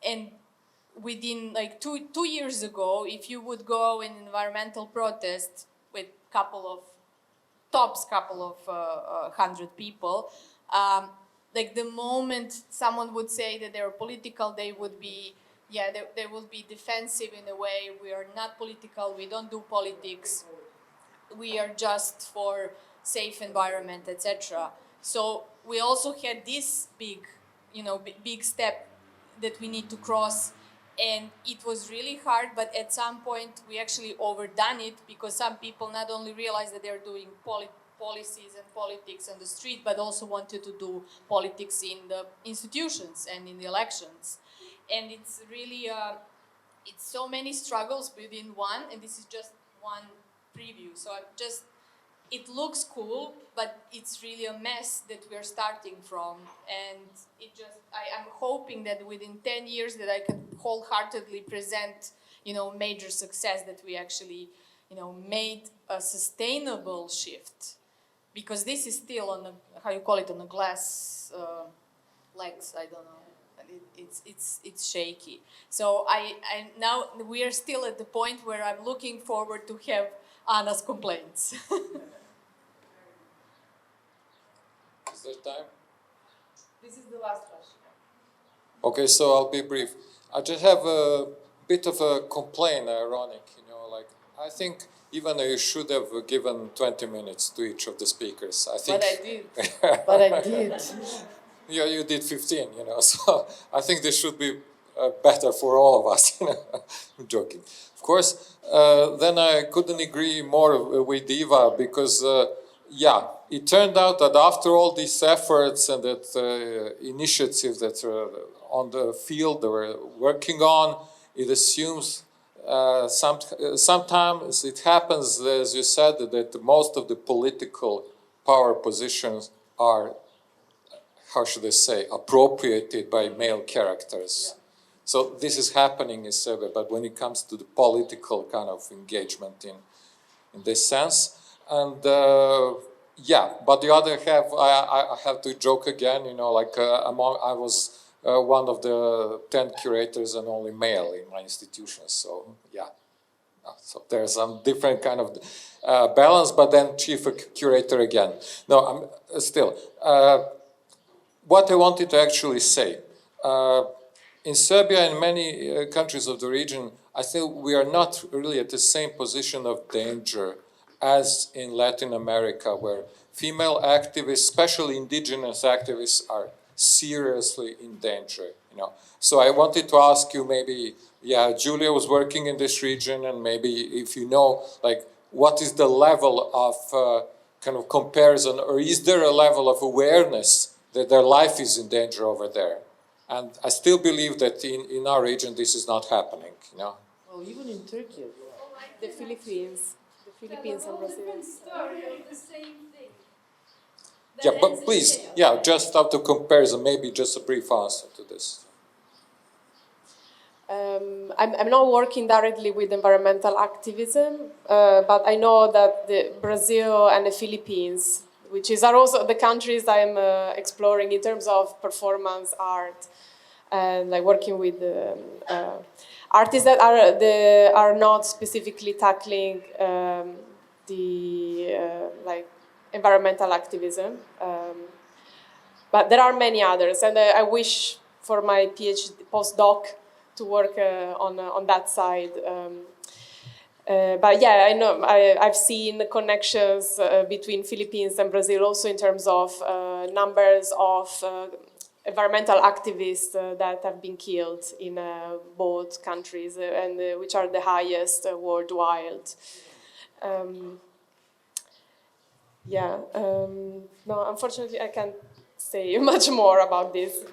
[SPEAKER 4] And within like two years ago, if you would go in environmental protest with couple of 100 people, like, the moment someone would say that they're political, they would be, they will be defensive in a way. We are not political, we don't do politics, we are just for safe environment, etc. So we also had this big, you know, big step that we need to cross, and it was really hard, but at some point we actually overdone it, because some people not only realized that they're doing policies and politics on the street, but also wanted to do politics in the institutions and in the elections. And it's really, it's so many struggles within one, and this is just one preview. So it looks cool, but it's really a mess that we're starting from. And I'm hoping that within 10 years that I can wholeheartedly present, you know, major success, that we actually, you know, made a sustainable shift. Because this is still on on a glass legs, I don't know. It's shaky. So I now we are still at the point where I'm looking forward to have Anna's complaints.
[SPEAKER 6] Is there time?
[SPEAKER 1] This is the last question.
[SPEAKER 6] Okay, so I'll be brief. I just have a bit of a complaint, ironic, you know, like, I think even you should have given 20 minutes to each of the speakers. I think.
[SPEAKER 1] But I did.
[SPEAKER 6] Yeah, you did 15, you know, so I think this should be better for all of us, you know. I'm joking. Of course, then I couldn't agree more with Eva, because, it turned out that after all these efforts and that initiatives that are on the field they were working on, it assumes sometimes it happens, as you said, that most of the political power positions are, how should I say, appropriated by male characters. Yeah. So this is happening in Serbia, but when it comes to the political kind of engagement in this sense, and but the other half, I have to joke again, you know, like I was one of the 10 curators and only male in my institution, so yeah. So there's some different kind of balance, but then chief curator again. No, I'm still. What I wanted to actually say, in Serbia and many countries of the region, I think we are not really at the same position of danger as in Latin America, where female activists, especially indigenous activists, are seriously in danger. You know, so I wanted to ask you, maybe, Julia was working in this region, and maybe if you know, like, what is the level of kind of comparison, or is there a level of awareness that their life is in danger over there? And I still believe that in our region this is not happening, you know.
[SPEAKER 1] Oh, even in Turkey as well.
[SPEAKER 2] The Philippines and Brazil.
[SPEAKER 3] story of the same thing.
[SPEAKER 6] Yeah, but please, yeah, just after comparison, maybe just a brief answer to this.
[SPEAKER 2] I'm not working directly with environmental activism, but I know that Brazil and the Philippines, are also the countries I'm exploring in terms of performance art, and like working with artists that are not specifically tackling the like environmental activism, but there are many others, and I wish for my PhD postdoc to work on that side. But yeah, I know I've seen connections between Philippines and Brazil also in terms of numbers of environmental activists that have been killed in both countries, and which are the highest worldwide. No, unfortunately, I can't say much more about this.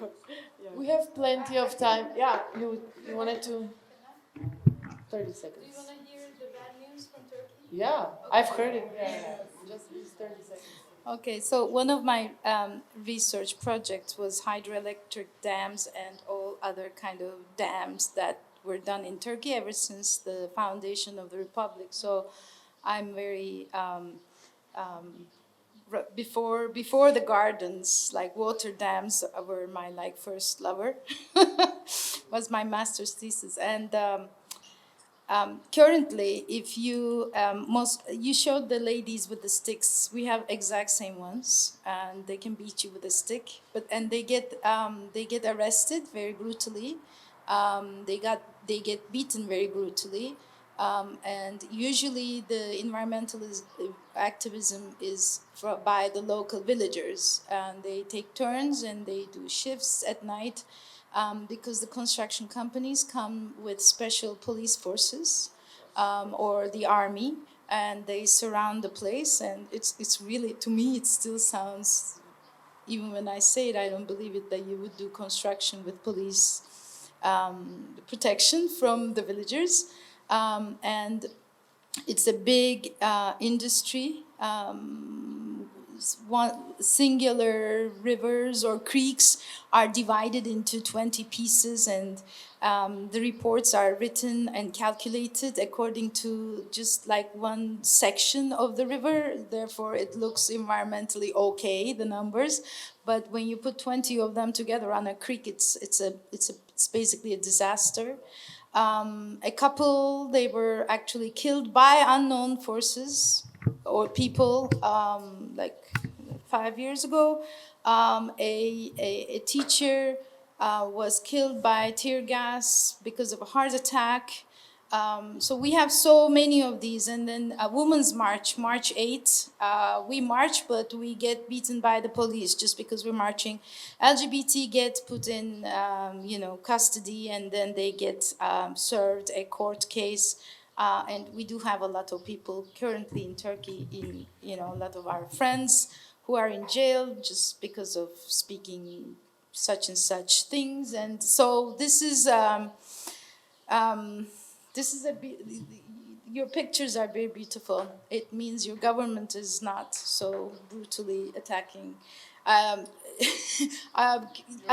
[SPEAKER 1] We have plenty of time. Yeah, you wanted to... 30 seconds.
[SPEAKER 3] Do you want to hear the bad news from Turkey?
[SPEAKER 1] Yeah, I've heard it. Yeah. Just these 30 seconds.
[SPEAKER 3] Okay, so one of my research projects was hydroelectric dams and all other kind of dams that were done in Turkey ever since the foundation of the republic. So I'm very before the gardens, like water dams were my like first lover. Was my master's thesis. And currently, if you you showed the ladies with the sticks, we have exact same ones, and they can beat you with a stick. And they get arrested very brutally. They get beaten very brutally, and usually the activism is by the local villagers, and they take turns and they do shifts at night. Because the construction companies come with special police forces or the army, and they surround the place. And it's really, to me, it still sounds, even when I say it, I don't believe it, that you would do construction with police protection from the villagers. And it's a big industry. Singular rivers or creeks are divided into 20 pieces, and the reports are written and calculated according to just like one section of the river. Therefore, it looks environmentally okay, the numbers. But when you put 20 of them together on a creek, it's basically a disaster. A couple, they were actually killed by unknown forces or people, like 5 years ago. A teacher was killed by tear gas because of a heart attack. So we have so many of these. And then a women's march, March 8th, we march, but we get beaten by the police just because we're marching. LGBT get put in, custody, and then they get served a court case. And we do have a lot of people currently in Turkey, a lot of our friends who are in jail just because of speaking such and such things. And so this is your pictures are very beautiful. It means your government is not so brutally attacking. I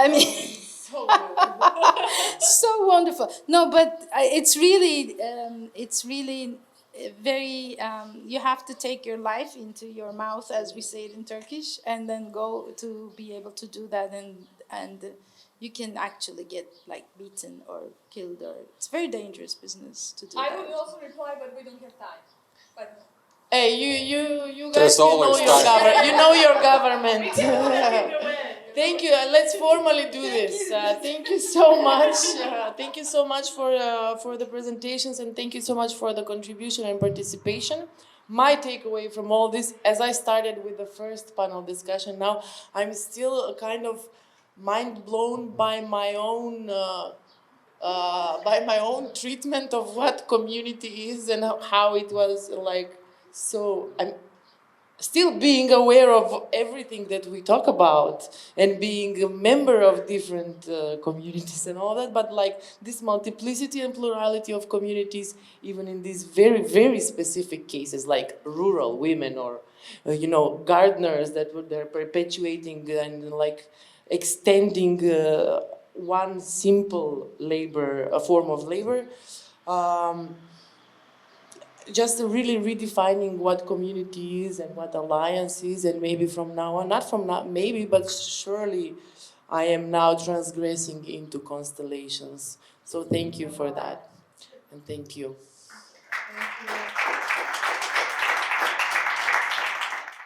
[SPEAKER 3] mean, so wonderful. No, but it's really very. You have to take your life into your mouth, as we say it in Turkish, and then go to be able to do that, and you can actually get like beaten or killed, or it's very dangerous business to do that.
[SPEAKER 4] I would also reply, but we don't have time. But
[SPEAKER 1] Hey, you guys, you know your government. Thank you. Let's formally do this. Thank you so much. Thank you so much for the presentations, and thank you so much for the contribution and participation. My takeaway from all this, as I started with the first panel discussion, now I'm still kind of mind blown by my own treatment of what community is and how it was like. So still being aware of everything that we talk about and being a member of different communities and all that, but like this multiplicity and plurality of communities, even in these very, very specific cases, like rural women or, gardeners they're perpetuating and like extending one simple labor, a form of labor. Just really redefining what community is and what alliance is, and maybe from now on, not from now, maybe, but surely I am now transgressing into constellations. So thank you for that, and thank you.
[SPEAKER 2] Thank you.